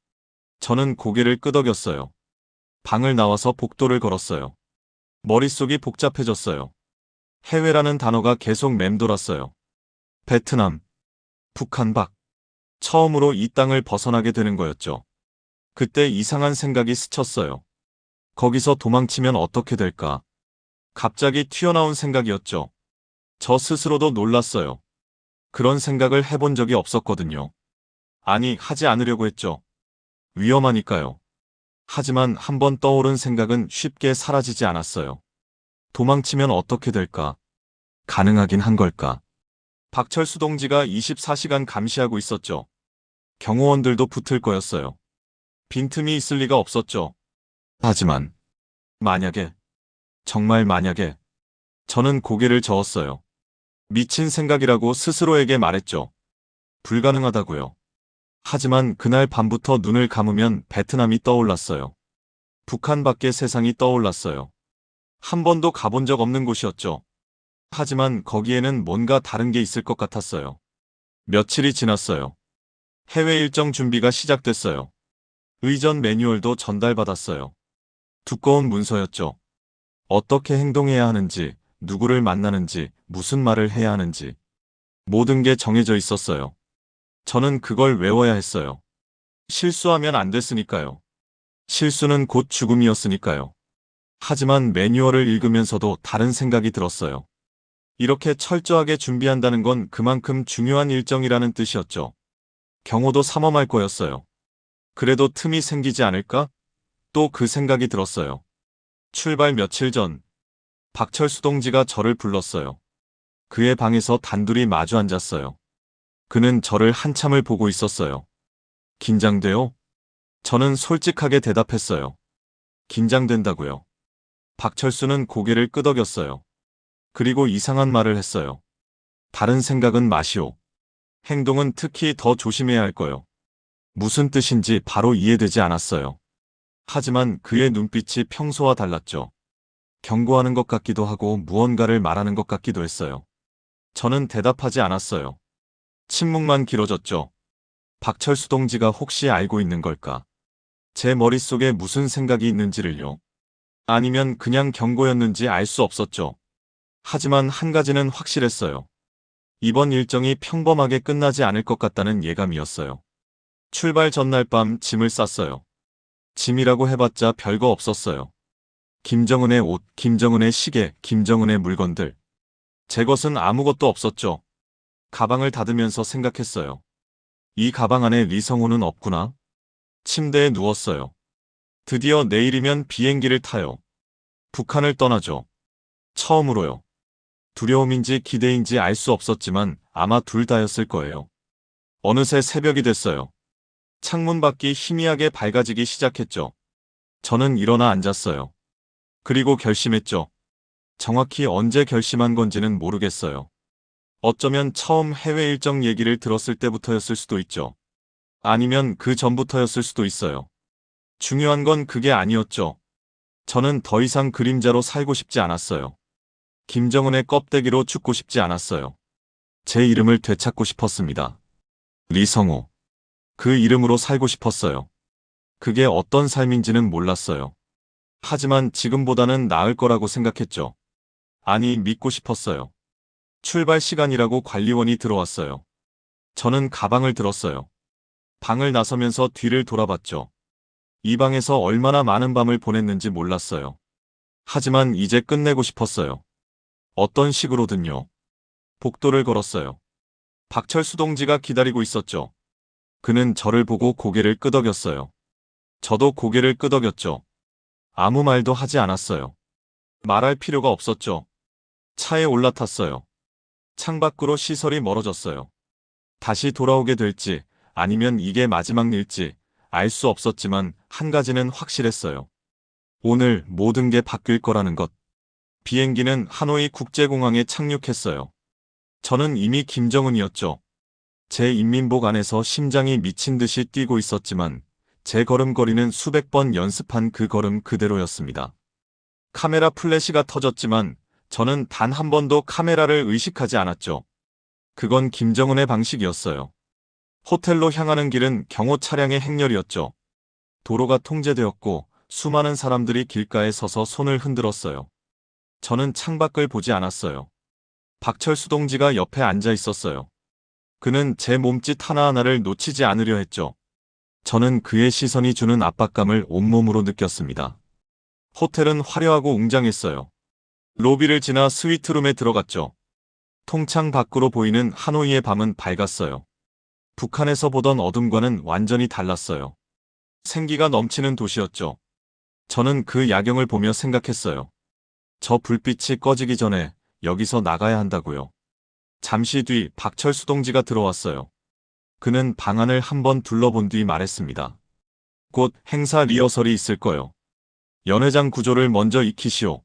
저는 고개를 끄덕였어요. 방을 나와서 복도를 걸었어요. 머릿속이 복잡해졌어요. 해외라는 단어가 계속 맴돌았어요. 베트남, 북한 밖. 처음으로 이 땅을 벗어나게 되는 거였죠. 그때 이상한 생각이 스쳤어요. 거기서 도망치면 어떻게 될까? 갑자기 튀어나온 생각이었죠. 저 스스로도 놀랐어요. 그런 생각을 해본 적이 없었거든요. 아니, 하지 않으려고 했죠. 위험하니까요. 하지만 한번 떠오른 생각은 쉽게 사라지지 않았어요. 도망치면 어떻게 될까? 가능하긴 한 걸까? 박철수 동지가 24시간 감시하고 있었죠. 경호원들도 붙을 거였어요. 빈틈이 있을 리가 없었죠. 하지만 만약에, 정말 만약에, 저는 고개를 저었어요. 미친 생각이라고 스스로에게 말했죠. 불가능하다고요. 하지만 그날 밤부터 눈을 감으면 베트남이 떠올랐어요. 북한 밖의 세상이 떠올랐어요. 한 번도 가본 적 없는 곳이었죠. 하지만 거기에는 뭔가 다른 게 있을 것 같았어요. 며칠이 지났어요. 해외 일정 준비가 시작됐어요. 의전 매뉴얼도 전달받았어요. 두꺼운 문서였죠. 어떻게 행동해야 하는지, 누구를 만나는지, 무슨 말을 해야 하는지. 모든 게 정해져 있었어요. 저는 그걸 외워야 했어요. 실수하면 안 됐으니까요. 실수는 곧 죽음이었으니까요. 하지만 매뉴얼을 읽으면서도 다른 생각이 들었어요. 이렇게 철저하게 준비한다는 건 그만큼 중요한 일정이라는 뜻이었죠. 경호도 삼엄할 거였어요. 그래도 틈이 생기지 않을까? 또 그 생각이 들었어요. 출발 며칠 전, 박철수 동지가 저를 불렀어요. 그의 방에서 단둘이 마주 앉았어요. 그는 저를 한참을 보고 있었어요. 긴장돼요? 저는 솔직하게 대답했어요. 긴장된다고요. 박철수는 고개를 끄덕였어요. 그리고 이상한 말을 했어요. 다른 생각은 마시오. 행동은 특히 더 조심해야 할 거요. 무슨 뜻인지 바로 이해되지 않았어요. 하지만 그의 눈빛이 평소와 달랐죠. 경고하는 것 같기도 하고 무언가를 말하는 것 같기도 했어요. 저는 대답하지 않았어요. 침묵만 길어졌죠. 박철수 동지가 혹시 알고 있는 걸까? 제 머릿속에 무슨 생각이 있는지를요. 아니면 그냥 경고였는지 알 수 없었죠. 하지만 한 가지는 확실했어요. 이번 일정이 평범하게 끝나지 않을 것 같다는 예감이었어요. 출발 전날 밤 짐을 쌌어요. 짐이라고 해봤자 별거 없었어요. 김정은의 옷, 김정은의 시계, 김정은의 물건들. 제 것은 아무것도 없었죠. 가방을 닫으면서 생각했어요. 이 가방 안에 리성호는 없구나. 침대에 누웠어요. 드디어 내일이면 비행기를 타요. 북한을 떠나죠. 처음으로요. 두려움인지 기대인지 알 수 없었지만 아마 둘 다였을 거예요. 어느새 새벽이 됐어요. 창문 밖이 희미하게 밝아지기 시작했죠. 저는 일어나 앉았어요. 그리고 결심했죠. 정확히 언제 결심한 건지는 모르겠어요. 어쩌면 처음 해외 일정 얘기를 들었을 때부터였을 수도 있죠. 아니면 그 전부터였을 수도 있어요. 중요한 건 그게 아니었죠. 저는 더 이상 그림자로 살고 싶지 않았어요. 김정은의 껍데기로 죽고 싶지 않았어요. 제 이름을 되찾고 싶었습니다. 리성호. 그 이름으로 살고 싶었어요. 그게 어떤 삶인지는 몰랐어요. 하지만 지금보다는 나을 거라고 생각했죠. 아니, 믿고 싶었어요. 출발 시간이라고 관리원이 들어왔어요. 저는 가방을 들었어요. 방을 나서면서 뒤를 돌아봤죠. 이 방에서 얼마나 많은 밤을 보냈는지 몰랐어요. 하지만 이제 끝내고 싶었어요. 어떤 식으로든요. 복도를 걸었어요. 박철수 동지가 기다리고 있었죠. 그는 저를 보고 고개를 끄덕였어요. 저도 고개를 끄덕였죠. 아무 말도 하지 않았어요. 말할 필요가 없었죠. 차에 올라탔어요. 창밖으로 시설이 멀어졌어요. 다시 돌아오게 될지 아니면 이게 마지막 일지 알 수 없었지만 한 가지는 확실했어요. 오늘 모든 게 바뀔 거라는 것. 비행기는 하노이 국제공항에 착륙했어요. 저는 이미 김정은이었죠. 제 인민복 안에서 심장이 미친 듯이 뛰고 있었지만 제 걸음걸이는 수백 번 연습한 그 걸음 그대로였습니다. 카메라 플래시가 터졌지만 저는 단 한 번도 카메라를 의식하지 않았죠. 그건 김정은의 방식이었어요. 호텔로 향하는 길은 경호 차량의 행렬이었죠. 도로가 통제되었고 수많은 사람들이 길가에 서서 손을 흔들었어요. 저는 창밖을 보지 않았어요. 박철수 동지가 옆에 앉아 있었어요. 그는 제 몸짓 하나하나를 놓치지 않으려 했죠. 저는 그의 시선이 주는 압박감을 온몸으로 느꼈습니다. 호텔은 화려하고 웅장했어요. 로비를 지나 스위트룸에 들어갔죠. 통창 밖으로 보이는 하노이의 밤은 밝았어요. 북한에서 보던 어둠과는 완전히 달랐어요. 생기가 넘치는 도시였죠. 저는 그 야경을 보며 생각했어요. 저 불빛이 꺼지기 전에 여기서 나가야 한다고요. 잠시 뒤 박철수 동지가 들어왔어요. 그는 방안을 한번 둘러본 뒤 말했습니다. 곧 행사 리허설이 있을 거요. 연회장 구조를 먼저 익히시오.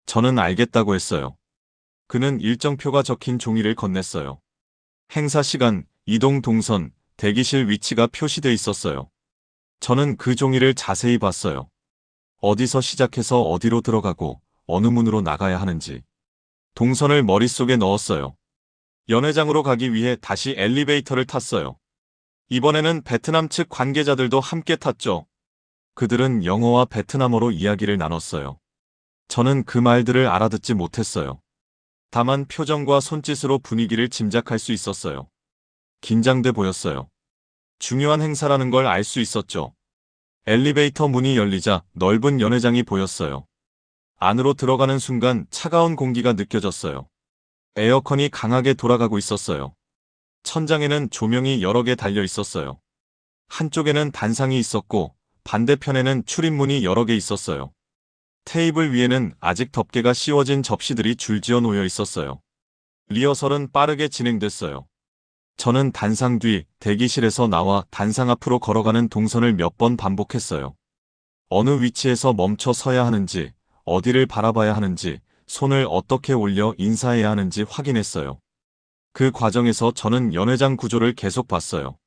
저는 알겠다고 했어요. 그는 일정표가 적힌 종이를 건넸어요. 행사 시간, 이동 동선, 대기실 위치가 표시돼 있었어요. 저는 그 종이를 자세히 봤어요. 어디서 시작해서 어디로 들어가고 어느 문으로 나가야 하는지. 동선을 머릿속에 넣었어요. 연회장으로 가기 위해 다시 엘리베이터를 탔어요. 이번에는 베트남 측 관계자들도 함께 탔죠. 그들은 영어와 베트남어로 이야기를 나눴어요. 저는 그 말들을 알아듣지 못했어요. 다만 표정과 손짓으로 분위기를 짐작할 수 있었어요. 긴장돼 보였어요. 중요한 행사라는 걸 알 수 있었죠. 엘리베이터 문이 열리자 넓은 연회장이 보였어요. 안으로 들어가는 순간 차가운 공기가 느껴졌어요. 에어컨이 강하게 돌아가고 있었어요. 천장에는 조명이 여러 개 달려 있었어요. 한쪽에는 단상이 있었고 반대편에는 출입문이 여러 개 있었어요. 테이블 위에는 아직 덮개가 씌워진 접시들이 줄지어 놓여 있었어요. 리허설은 빠르게 진행됐어요. 저는 단상 뒤 대기실에서 나와 단상 앞으로 걸어가는 동선을 몇 번 반복했어요. 어느 위치에서 멈춰 서야 하는지, 어디를 바라봐야 하는지, 손을 어떻게 올려 인사해야 하는지 확인했어요. 그 과정에서 저는 연회장 구조를 계속 봤어요.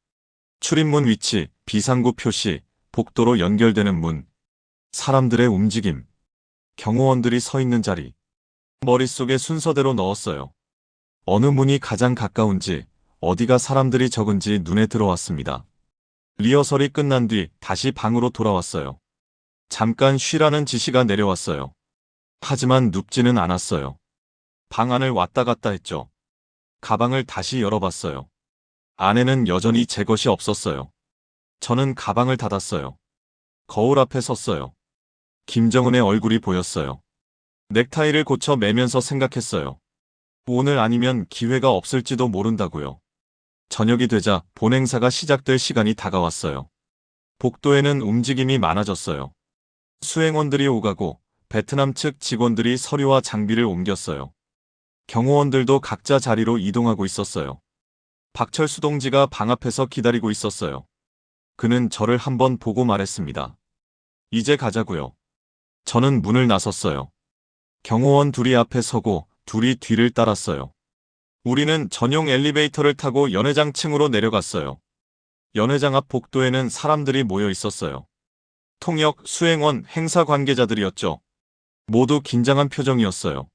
출입문 위치, 비상구 표시, 복도로 연결되는 문, 사람들의 움직임, 경호원들이 서 있는 자리. 머릿속에 순서대로 넣었어요. 어느 문이 가장 가까운지, 어디가 사람들이 적은지 눈에 들어왔습니다. 리허설이 끝난 뒤 다시 방으로 돌아왔어요. 잠깐 쉬라는 지시가 내려왔어요. 하지만 눕지는 않았어요. 방 안을 왔다 갔다 했죠. 가방을 다시 열어봤어요. 안에는 여전히 제 것이 없었어요. 저는 가방을 닫았어요. 거울 앞에 섰어요. 김정은의 얼굴이 보였어요. 넥타이를 고쳐 매면서 생각했어요. 오늘 아니면 기회가 없을지도 모른다고요. 저녁이 되자 본행사가 시작될 시간이 다가왔어요. 복도에는 움직임이 많아졌어요. 수행원들이 오가고 베트남 측 직원들이 서류와 장비를 옮겼어요. 경호원들도 각자 자리로 이동하고 있었어요. 박철수 동지가 방 앞에서 기다리고 있었어요. 그는 저를 한번 보고 말했습니다. 이제 가자고요. 저는 문을 나섰어요. 경호원 둘이 앞에 서고 둘이 뒤를 따랐어요. 우리는 전용 엘리베이터를 타고 연회장 층으로 내려갔어요. 연회장 앞 복도에는 사람들이 모여 있었어요. 통역, 수행원, 행사 관계자들이었죠. 모두 긴장한 표정이었어요.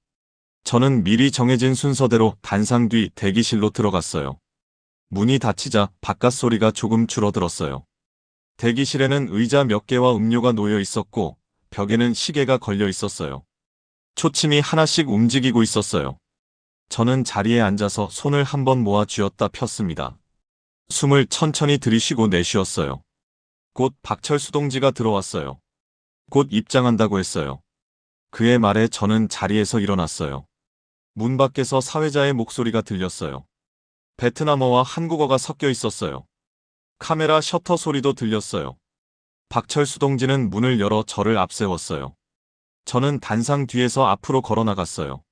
저는 미리 정해진 순서대로 단상 뒤 대기실로 들어갔어요. 문이 닫히자 바깥 소리가 조금 줄어들었어요. 대기실에는 의자 몇 개와 음료가 놓여 있었고 벽에는 시계가 걸려 있었어요. 초침이 하나씩 움직이고 있었어요. 저는 자리에 앉아서 손을 한번 모아 쥐었다 폈습니다. 숨을 천천히 들이쉬고 내쉬었어요. 곧 박철수 동지가 들어왔어요. 곧 입장한다고 했어요. 그의 말에 저는 자리에서 일어났어요. 문 밖에서 사회자의 목소리가 들렸어요. 베트남어와 한국어가 섞여 있었어요. 카메라 셔터 소리도 들렸어요. 박철수 동지는 문을 열어 저를 앞세웠어요. 저는 단상 뒤에서 앞으로 걸어 나갔어요.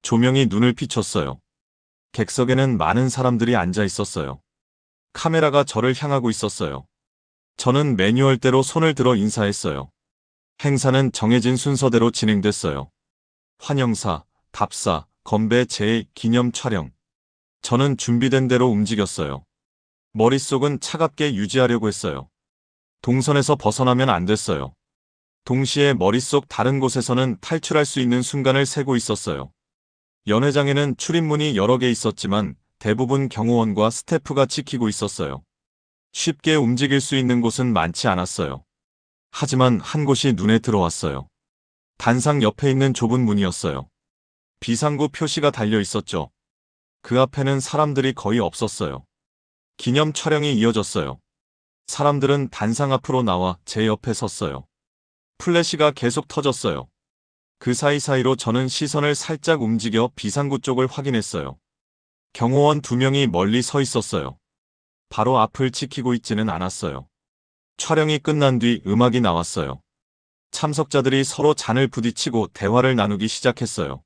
조명이 눈을 비췄어요. 객석에는 많은 사람들이 앉아 있었어요. 카메라가 저를 향하고 있었어요. 저는 매뉴얼대로 손을 들어 인사했어요. 행사는 정해진 순서대로 진행됐어요. 환영사, 답사, 건배, 제의, 기념 촬영. 저는 준비된 대로 움직였어요. 머릿속은 차갑게 유지하려고 했어요. 동선에서 벗어나면 안 됐어요. 동시에 머릿속 다른 곳에서는 탈출할 수 있는 순간을 세고 있었어요. 연회장에는 출입문이 여러 개 있었지만 대부분 경호원과 스태프가 지키고 있었어요. 쉽게 움직일 수 있는 곳은 많지 않았어요. 하지만 한 곳이 눈에 들어왔어요. 단상 옆에 있는 좁은 문이었어요. 비상구 표시가 달려 있었죠. 그 앞에는 사람들이 거의 없었어요. 기념 촬영이 이어졌어요. 사람들은 단상 앞으로 나와 제 옆에 섰어요. 플래시가 계속 터졌어요. 그 사이사이로 저는 시선을 살짝 움직여 비상구 쪽을 확인했어요. 경호원 2명이 멀리 서 있었어요. 바로 앞을 지키고 있지는 않았어요. 촬영이 끝난 뒤 음악이 나왔어요. 참석자들이 서로 잔을 부딪히고 대화를 나누기 시작했어요.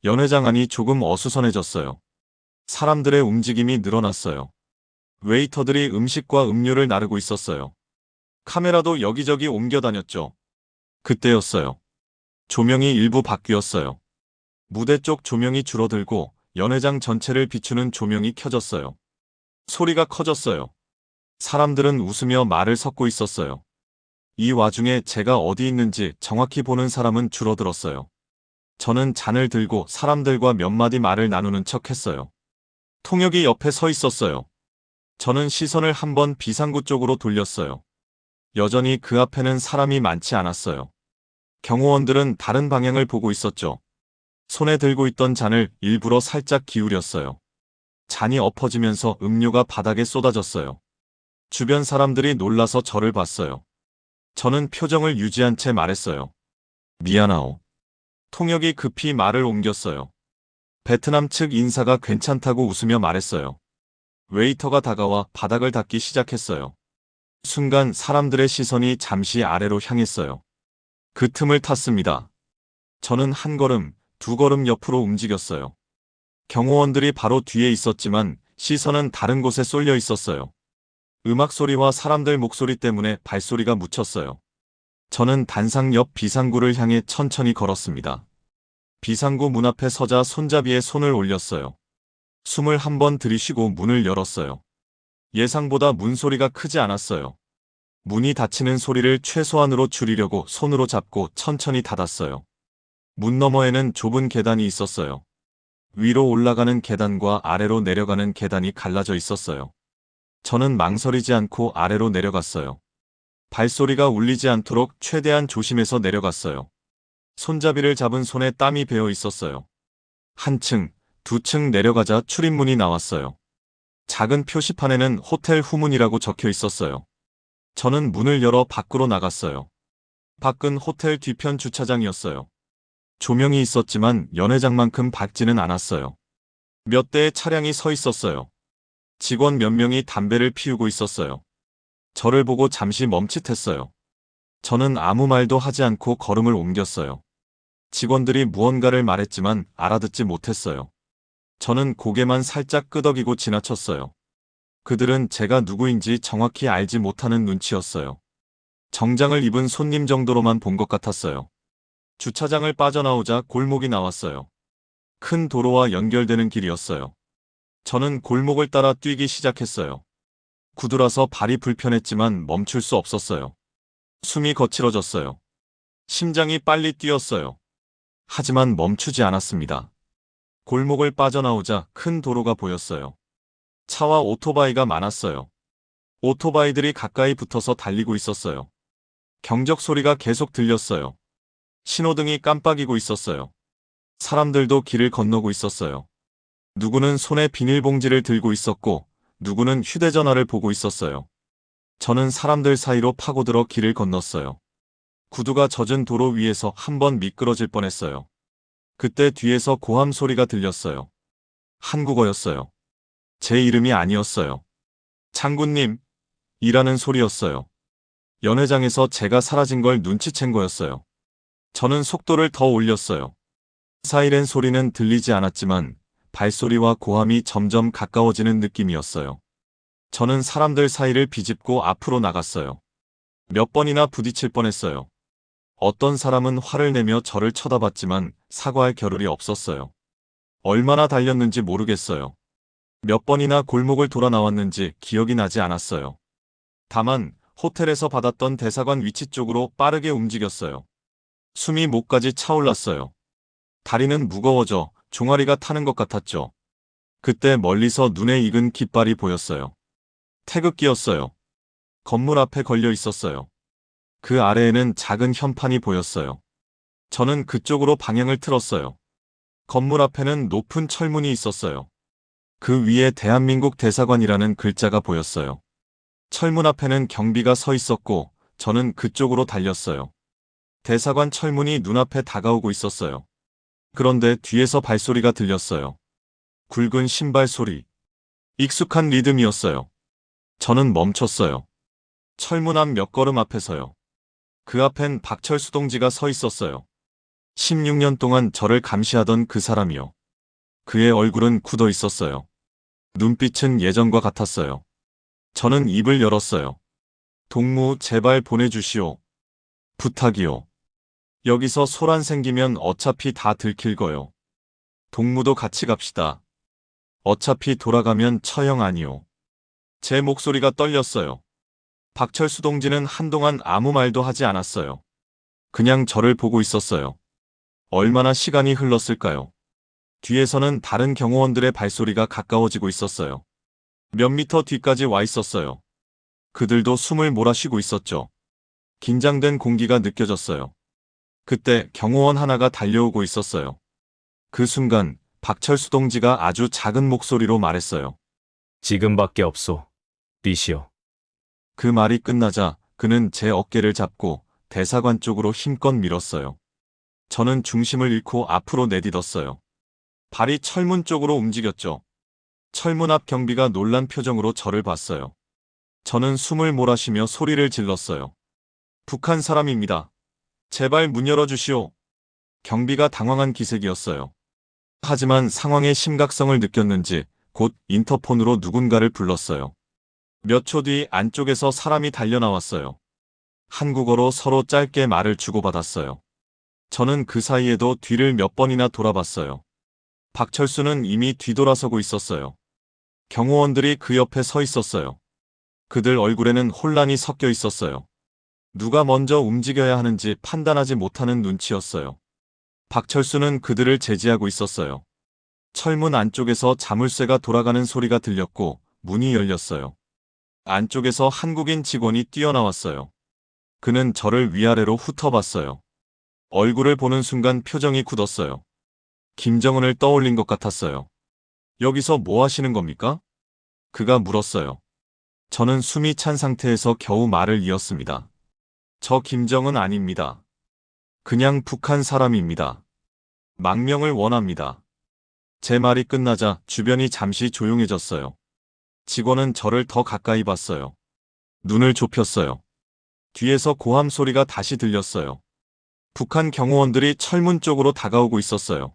연회장 안이 조금 어수선해졌어요. 사람들의 움직임이 늘어났어요. 웨이터들이 음식과 음료를 나르고 있었어요. 카메라도 여기저기 옮겨 다녔죠. 그때였어요. 조명이 일부 바뀌었어요. 무대 쪽 조명이 줄어들고 연회장 전체를 비추는 조명이 켜졌어요. 소리가 커졌어요. 사람들은 웃으며 말을 섞고 있었어요. 이 와중에 제가 어디 있는지 정확히 보는 사람은 줄어들었어요. 저는 잔을 들고 사람들과 몇 마디 말을 나누는 척 했어요. 통역이 옆에 서 있었어요. 저는 시선을 한번 비상구 쪽으로 돌렸어요. 여전히 그 앞에는 사람이 많지 않았어요. 경호원들은 다른 방향을 보고 있었죠. 손에 들고 있던 잔을 일부러 살짝 기울였어요. 잔이 엎어지면서 음료가 바닥에 쏟아졌어요. 주변 사람들이 놀라서 저를 봤어요. 저는 표정을 유지한 채 말했어요. 미안하오. 통역이 급히 말을 옮겼어요. 베트남 측 인사가 괜찮다고 웃으며 말했어요. 웨이터가 다가와 바닥을 닦기 시작했어요. 순간 사람들의 시선이 잠시 아래로 향했어요. 그 틈을 탔습니다. 저는 한 걸음, 두 걸음 옆으로 움직였어요. 경호원들이 바로 뒤에 있었지만 시선은 다른 곳에 쏠려 있었어요. 음악 소리와 사람들 목소리 때문에 발소리가 묻혔어요. 저는 단상 옆 비상구를 향해 천천히 걸었습니다. 비상구 문 앞에 서자 손잡이에 손을 올렸어요. 숨을 한번 들이쉬고 문을 열었어요. 예상보다 문소리가 크지 않았어요. 문이 닫히는 소리를 최소한으로 줄이려고 손으로 잡고 천천히 닫았어요. 문 너머에는 좁은 계단이 있었어요. 위로 올라가는 계단과 아래로 내려가는 계단이 갈라져 있었어요. 저는 망설이지 않고 아래로 내려갔어요. 발소리가 울리지 않도록 최대한 조심해서 내려갔어요. 손잡이를 잡은 손에 땀이 배어 있었어요. 한 층, 두 층 내려가자 출입문이 나왔어요. 작은 표시판에는 호텔 후문이라고 적혀 있었어요. 저는 문을 열어 밖으로 나갔어요. 밖은 호텔 뒤편 주차장이었어요. 조명이 있었지만 연회장만큼 밝지는 않았어요. 몇 대의 차량이 서 있었어요. 직원 몇 명이 담배를 피우고 있었어요. 저를 보고 잠시 멈칫했어요. 저는 아무 말도 하지 않고 걸음을 옮겼어요. 직원들이 무언가를 말했지만 알아듣지 못했어요. 저는 고개만 살짝 끄덕이고 지나쳤어요. 그들은 제가 누구인지 정확히 알지 못하는 눈치였어요. 정장을 입은 손님 정도로만 본 것 같았어요. 주차장을 빠져나오자 골목이 나왔어요. 큰 도로와 연결되는 길이었어요. 저는 골목을 따라 뛰기 시작했어요. 구두라서 발이 불편했지만 멈출 수 없었어요. 숨이 거칠어졌어요. 심장이 빨리 뛰었어요. 하지만 멈추지 않았습니다. 골목을 빠져나오자 큰 도로가 보였어요. 차와 오토바이가 많았어요. 오토바이들이 가까이 붙어서 달리고 있었어요. 경적 소리가 계속 들렸어요. 신호등이 깜빡이고 있었어요. 사람들도 길을 건너고 있었어요. 누구는 손에 비닐봉지를 들고 있었고 누구는 휴대전화를 보고 있었어요. 저는 사람들 사이로 파고들어 길을 건넜어요. 구두가 젖은 도로 위에서 한번 미끄러질 뻔했어요. 그때 뒤에서 고함 소리가 들렸어요. 한국어였어요. 제 이름이 아니었어요. 장군님, 이라는 소리였어요. 연회장에서 제가 사라진 걸 눈치챈 거였어요. 저는 속도를 더 올렸어요. 사이렌 소리는 들리지 않았지만 발소리와 고함이 점점 가까워지는 느낌이었어요. 저는 사람들 사이를 비집고 앞으로 나갔어요. 몇 번이나 부딪힐 뻔했어요. 어떤 사람은 화를 내며 저를 쳐다봤지만 사과할 겨를이 없었어요. 얼마나 달렸는지 모르겠어요. 몇 번이나 골목을 돌아 나왔는지 기억이 나지 않았어요. 다만 호텔에서 받았던 대사관 위치 쪽으로 빠르게 움직였어요. 숨이 목까지 차올랐어요. 다리는 무거워져 종아리가 타는 것 같았죠. 그때 멀리서 눈에 익은 깃발이 보였어요. 태극기였어요. 건물 앞에 걸려 있었어요. 그 아래에는 작은 현판이 보였어요. 저는 그쪽으로 방향을 틀었어요. 건물 앞에는 높은 철문이 있었어요. 그 위에 대한민국 대사관이라는 글자가 보였어요. 철문 앞에는 경비가 서 있었고 저는 그쪽으로 달렸어요. 대사관 철문이 눈앞에 다가오고 있었어요. 그런데 뒤에서 발소리가 들렸어요. 굵은 신발 소리. 익숙한 리듬이었어요. 저는 멈췄어요. 철문 앞 몇 걸음 앞에서요. 그 앞엔 박철수 동지가 서 있었어요. 16년 동안 저를 감시하던 그 사람이요. 그의 얼굴은 굳어 있었어요. 눈빛은 예전과 같았어요. 저는 입을 열었어요. 동무, 제발 보내주시오. 부탁이요. 여기서 소란 생기면 어차피 다 들킬 거요. 동무도 같이 갑시다. 어차피 돌아가면 처형 아니오. 제 목소리가 떨렸어요. 박철수 동지는 한동안 아무 말도 하지 않았어요. 그냥 저를 보고 있었어요. 얼마나 시간이 흘렀을까요? 뒤에서는 다른 경호원들의 발소리가 가까워지고 있었어요. 몇 미터 뒤까지 와 있었어요. 그들도 숨을 몰아쉬고 있었죠. 긴장된 공기가 느껴졌어요. 그때 경호원 하나가 달려오고 있었어요. 그 순간 박철수 동지가 아주 작은 목소리로 말했어요. 지금밖에 없소. 뛰시오. 그 말이 끝나자 그는 제 어깨를 잡고 대사관 쪽으로 힘껏 밀었어요. 저는 중심을 잃고 앞으로 내딛었어요. 발이 철문 쪽으로 움직였죠. 철문 앞 경비가 놀란 표정으로 저를 봤어요. 저는 숨을 몰아쉬며 소리를 질렀어요. 북한 사람입니다. 제발 문 열어주시오. 경비가 당황한 기색이었어요. 하지만 상황의 심각성을 느꼈는지 곧 인터폰으로 누군가를 불렀어요. 몇 초 뒤 안쪽에서 사람이 달려나왔어요. 한국어로 서로 짧게 말을 주고받았어요. 저는 그 사이에도 뒤를 몇 번이나 돌아봤어요. 박철수는 이미 뒤돌아서고 있었어요. 경호원들이 그 옆에 서 있었어요. 그들 얼굴에는 혼란이 섞여 있었어요. 누가 먼저 움직여야 하는지 판단하지 못하는 눈치였어요. 박철수는 그들을 제지하고 있었어요. 철문 안쪽에서 자물쇠가 돌아가는 소리가 들렸고 문이 열렸어요. 안쪽에서 한국인 직원이 뛰어나왔어요. 그는 저를 위아래로 훑어봤어요. 얼굴을 보는 순간 표정이 굳었어요. 김정은을 떠올린 것 같았어요. 여기서 뭐 하시는 겁니까? 그가 물었어요. 저는 숨이 찬 상태에서 겨우 말을 이었습니다. 저 김정은 아닙니다. 그냥 북한 사람입니다. 망명을 원합니다. 제 말이 끝나자 주변이 잠시 조용해졌어요. 직원은 저를 더 가까이 봤어요. 눈을 좁혔어요. 뒤에서 고함 소리가 다시 들렸어요. 북한 경호원들이 철문 쪽으로 다가오고 있었어요.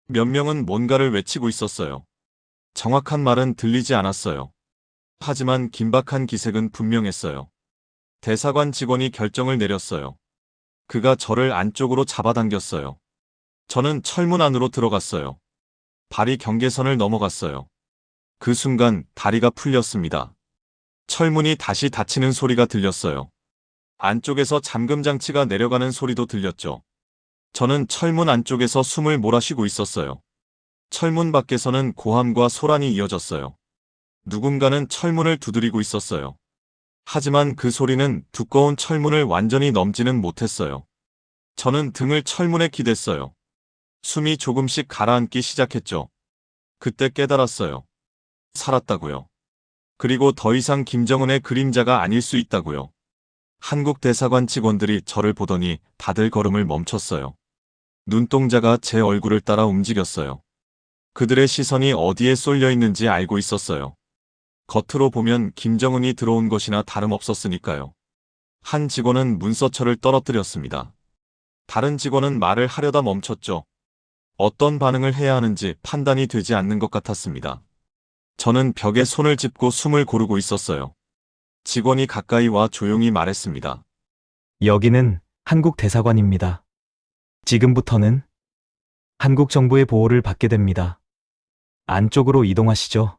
몇 명은 뭔가를 외치고 있었어요. 정확한 말은 들리지 않았어요. 하지만 긴박한 기색은 분명했어요. 대사관 직원이 결정을 내렸어요. 그가 저를 안쪽으로 잡아당겼어요. 저는 철문 안으로 들어갔어요. 발이 경계선을 넘어갔어요. 그 순간 다리가 풀렸습니다. 철문이 다시 닫히는 소리가 들렸어요. 안쪽에서 잠금 장치가 내려가는 소리도 들렸죠. 저는 철문 안쪽에서 숨을 몰아쉬고 있었어요. 철문 밖에서는 고함과 소란이 이어졌어요. 누군가는 철문을 두드리고 있었어요. 하지만 그 소리는 두꺼운 철문을 완전히 넘지는 못했어요. 저는 등을 철문에 기댔어요. 숨이 조금씩 가라앉기 시작했죠. 그때 깨달았어요. 살았다고요. 그리고 더 이상 김정은의 그림자가 아닐 수 있다고요. 한국 대사관 직원들이 저를 보더니 다들 걸음을 멈췄어요. 눈동자가 제 얼굴을 따라 움직였어요. 그들의 시선이 어디에 쏠려 있는지 알고 있었어요. 겉으로 보면 김정은이 들어온 것이나 다름없었으니까요. 한 직원은 문서처를 떨어뜨렸습니다. 다른 직원은 말을 하려다 멈췄죠. 어떤 반응을 해야 하는지 판단이 되지 않는 것 같았습니다. 저는 벽에 손을 짚고 숨을 고르고 있었어요. 직원이 가까이 와 조용히 말했습니다. 여기는 한국 대사관입니다. 지금부터는 한국 정부의 보호를 받게 됩니다. 안쪽으로 이동하시죠.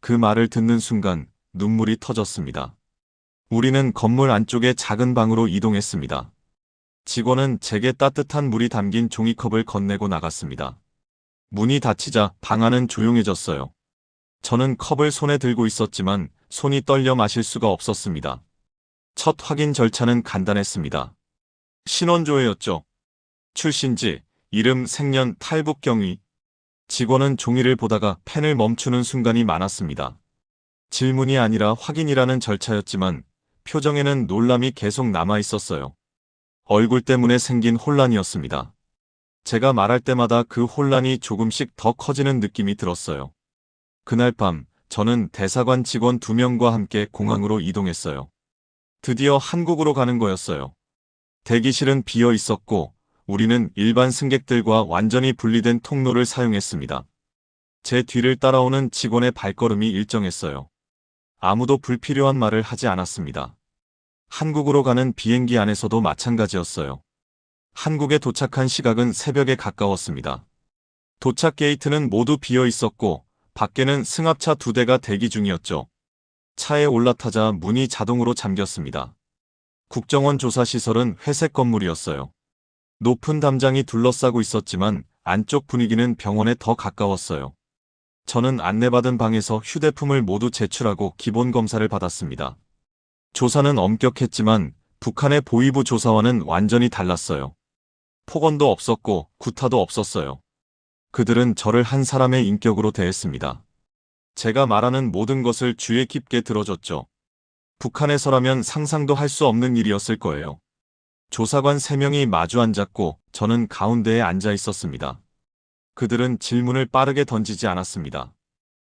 그 말을 듣는 순간 눈물이 터졌습니다. 우리는 건물 안쪽의 작은 방으로 이동했습니다. 직원은 제게 따뜻한 물이 담긴 종이컵을 건네고 나갔습니다. 문이 닫히자 방 안은 조용해졌어요. 저는 컵을 손에 들고 있었지만 손이 떨려 마실 수가 없었습니다. 첫 확인 절차는 간단했습니다. 신원조회였죠. 출신지, 이름, 생년, 탈북 경위. 직원은 종이를 보다가 펜을 멈추는 순간이 많았습니다. 질문이 아니라 확인이라는 절차였지만 표정에는 놀람이 계속 남아 있었어요. 얼굴 때문에 생긴 혼란이었습니다. 제가 말할 때마다 그 혼란이 조금씩 더 커지는 느낌이 들었어요. 그날 밤 저는 대사관 직원 2명과 함께 공항으로 이동했어요. 드디어 한국으로 가는 거였어요. 대기실은 비어 있었고 우리는 일반 승객들과 완전히 분리된 통로를 사용했습니다. 제 뒤를 따라오는 직원의 발걸음이 일정했어요. 아무도 불필요한 말을 하지 않았습니다. 한국으로 가는 비행기 안에서도 마찬가지였어요. 한국에 도착한 시각은 새벽에 가까웠습니다. 도착 게이트는 모두 비어 있었고 밖에는 승합차 2대가 대기 중이었죠. 차에 올라타자 문이 자동으로 잠겼습니다. 국정원 조사시설은 회색 건물이었어요. 높은 담장이 둘러싸고 있었지만 안쪽 분위기는 병원에 더 가까웠어요. 저는 안내받은 방에서 휴대품을 모두 제출하고 기본 검사를 받았습니다. 조사는 엄격했지만 북한의 보위부 조사와는 완전히 달랐어요. 폭언도 없었고 구타도 없었어요. 그들은 저를 한 사람의 인격으로 대했습니다. 제가 말하는 모든 것을 귀에 깊게 들어줬죠. 북한에서라면 상상도 할 수 없는 일이었을 거예요. 조사관 3명이 마주 앉았고 저는 가운데에 앉아 있었습니다. 그들은 질문을 빠르게 던지지 않았습니다.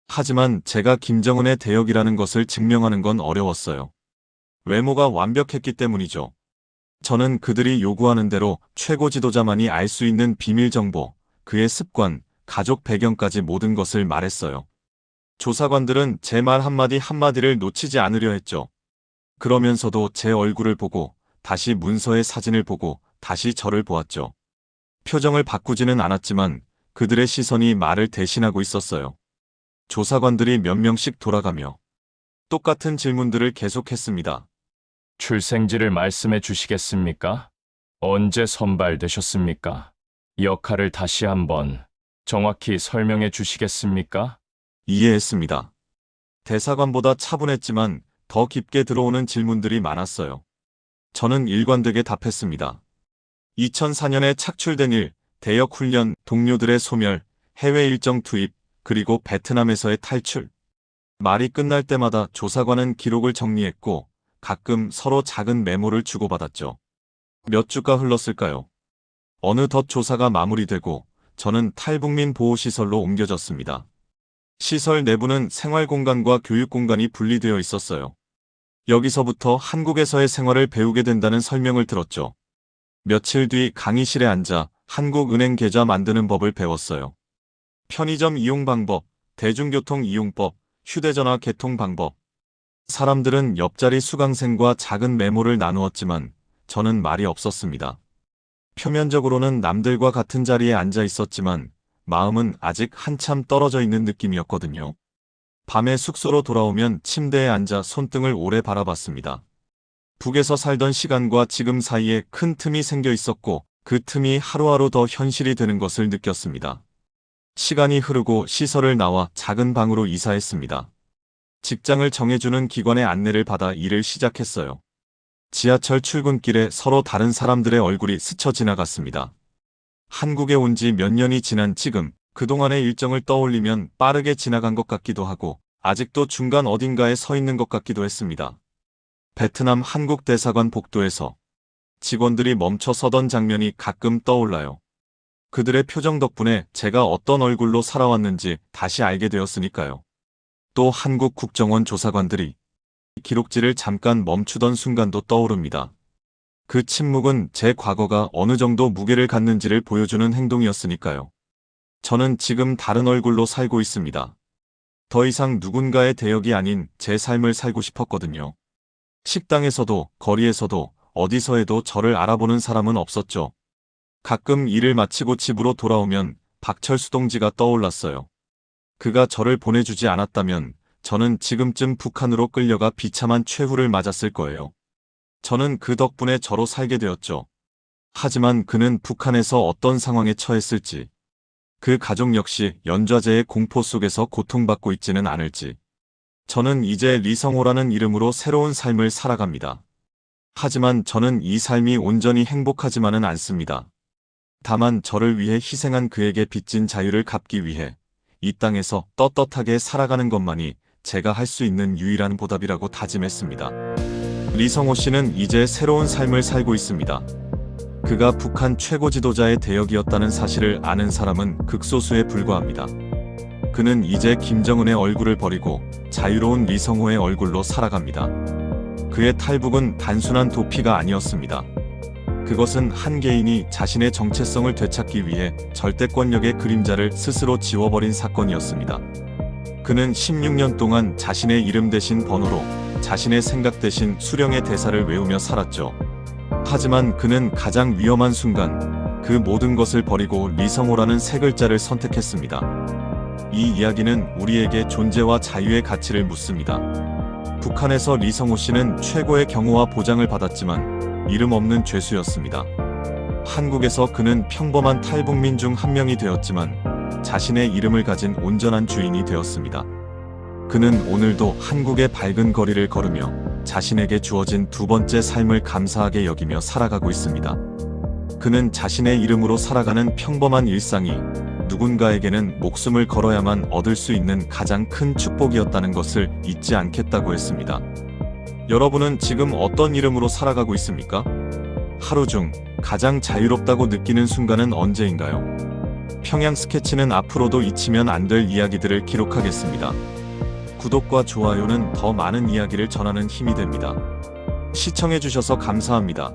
하지만 제가 김정은의 대역이라는 것을 증명하는 건 어려웠어요. 외모가 완벽했기 때문이죠. 저는 그들이 요구하는 대로 최고 지도자만이 알 수 있는 비밀 정보, 그의 습관, 가족 배경까지 모든 것을 말했어요. 조사관들은 제 말 한마디 한마디를 놓치지 않으려 했죠. 그러면서도 제 얼굴을 보고 다시 문서의 사진을 보고 다시 저를 보았죠. 표정을 바꾸지는 않았지만 그들의 시선이 말을 대신하고 있었어요. 조사관들이 몇 명씩 돌아가며 똑같은 질문들을 계속했습니다. 출생지를 말씀해 주시겠습니까? 언제 선발되셨습니까? 역할을 다시 한번 정확히 설명해 주시겠습니까? 이해했습니다. 대사관보다 차분했지만 더 깊게 들어오는 질문들이 많았어요. 저는 일관되게 답했습니다. 2004년에 착출된 일, 대역 훈련, 동료들의 소멸, 해외 일정 투입, 그리고 베트남에서의 탈출. 말이 끝날 때마다 조사관은 기록을 정리했고 가끔 서로 작은 메모를 주고받았죠. 몇 주가 흘렀을까요? 어느덧 조사가 마무리되고 저는 탈북민 보호시설로 옮겨졌습니다. 시설 내부는 생활공간과 교육공간이 분리되어 있었어요. 여기서부터 한국에서의 생활을 배우게 된다는 설명을 들었죠. 며칠 뒤 강의실에 앉아 한국은행 계좌 만드는 법을 배웠어요. 편의점 이용 방법, 대중교통 이용법, 휴대전화 개통 방법. 사람들은 옆자리 수강생과 작은 메모를 나누었지만 저는 말이 없었습니다. 표면적으로는 남들과 같은 자리에 앉아 있었지만 마음은 아직 한참 떨어져 있는 느낌이었거든요. 밤에 숙소로 돌아오면 침대에 앉아 손등을 오래 바라봤습니다. 북에서 살던 시간과 지금 사이에 큰 틈이 생겨 있었고 그 틈이 하루하루 더 현실이 되는 것을 느꼈습니다. 시간이 흐르고 시설을 나와 작은 방으로 이사했습니다. 직장을 정해주는 기관의 안내를 받아 일을 시작했어요. 지하철 출근길에 서로 다른 사람들의 얼굴이 스쳐 지나갔습니다. 한국에 온 지 몇 년이 지난 지금 그동안의 일정을 떠올리면 빠르게 지나간 것 같기도 하고 아직도 중간 어딘가에 서 있는 것 같기도 했습니다. 베트남 한국 대사관 복도에서 직원들이 멈춰 서던 장면이 가끔 떠올라요. 그들의 표정 덕분에 제가 어떤 얼굴로 살아왔는지 다시 알게 되었으니까요. 또 한국 국정원 조사관들이 기록지를 잠깐 멈추던 순간도 떠오릅니다. 그 침묵은 제 과거가 어느 정도 무게를 갖는지를 보여주는 행동이었으니까요. 저는 지금 다른 얼굴로 살고 있습니다. 더 이상 누군가의 대역이 아닌 제 삶을 살고 싶었거든요. 식당에서도 거리에서도 어디서 해도 저를 알아보는 사람은 없었죠. 가끔 일을 마치고 집으로 돌아오면 박철수 동지가 떠올랐어요. 그가 저를 보내주지 않았다면 저는 지금쯤 북한으로 끌려가 비참한 최후를 맞았을 거예요. 저는 그 덕분에 저로 살게 되었죠. 하지만 그는 북한에서 어떤 상황에 처했을지, 그 가족 역시 연좌제의 공포 속에서 고통받고 있지는 않을지. 저는 이제 리성호라는 이름으로 새로운 삶을 살아갑니다. 하지만 저는 이 삶이 온전히 행복하지만은 않습니다. 다만 저를 위해 희생한 그에게 빚진 자유를 갚기 위해 이 땅에서 떳떳하게 살아가는 것만이 제가 할 수 있는 유일한 보답이라고 다짐했습니다. 리성호 씨는 이제 새로운 삶을 살고 있습니다. 그가 북한 최고 지도자의 대역이었다는 사실을 아는 사람은 극소수에 불과합니다. 그는 이제 김정은의 얼굴을 버리고 자유로운 리성호의 얼굴로 살아갑니다. 그의 탈북은 단순한 도피가 아니었습니다. 그것은 한 개인이 자신의 정체성을 되찾기 위해 절대권력의 그림자를 스스로 지워버린 사건이었습니다. 그는 16년 동안 자신의 이름 대신 번호로 자신의 생각 대신 수령의 대사를 외우며 살았죠. 하지만 그는 가장 위험한 순간 그 모든 것을 버리고 리성호라는 세 글자를 선택했습니다. 이 이야기는 우리에게 존재와 자유의 가치를 묻습니다. 북한에서 리성호 씨는 최고의 경호와 보장을 받았지만 이름 없는 죄수였습니다. 한국에서 그는 평범한 탈북민 중 한 명이 되었지만 자신의 이름을 가진 온전한 주인이 되었습니다. 그는 오늘도 한국의 밝은 거리를 걸으며 자신에게 주어진 두 번째 삶을 감사하게 여기며 살아가고 있습니다. 그는 자신의 이름으로 살아가는 평범한 일상이 누군가에게는 목숨을 걸어야만 얻을 수 있는 가장 큰 축복이었다는 것을 잊지 않겠다고 했습니다. 여러분은 지금 어떤 이름으로 살아가고 있습니까? 하루 중 가장 자유롭다고 느끼는 순간은 언제인가요? 평양 스케치는 앞으로도 잊히면 안 될 이야기들을 기록하겠습니다. 구독과 좋아요는 더 많은 이야기를 전하는 힘이 됩니다. 시청해주셔서 감사합니다.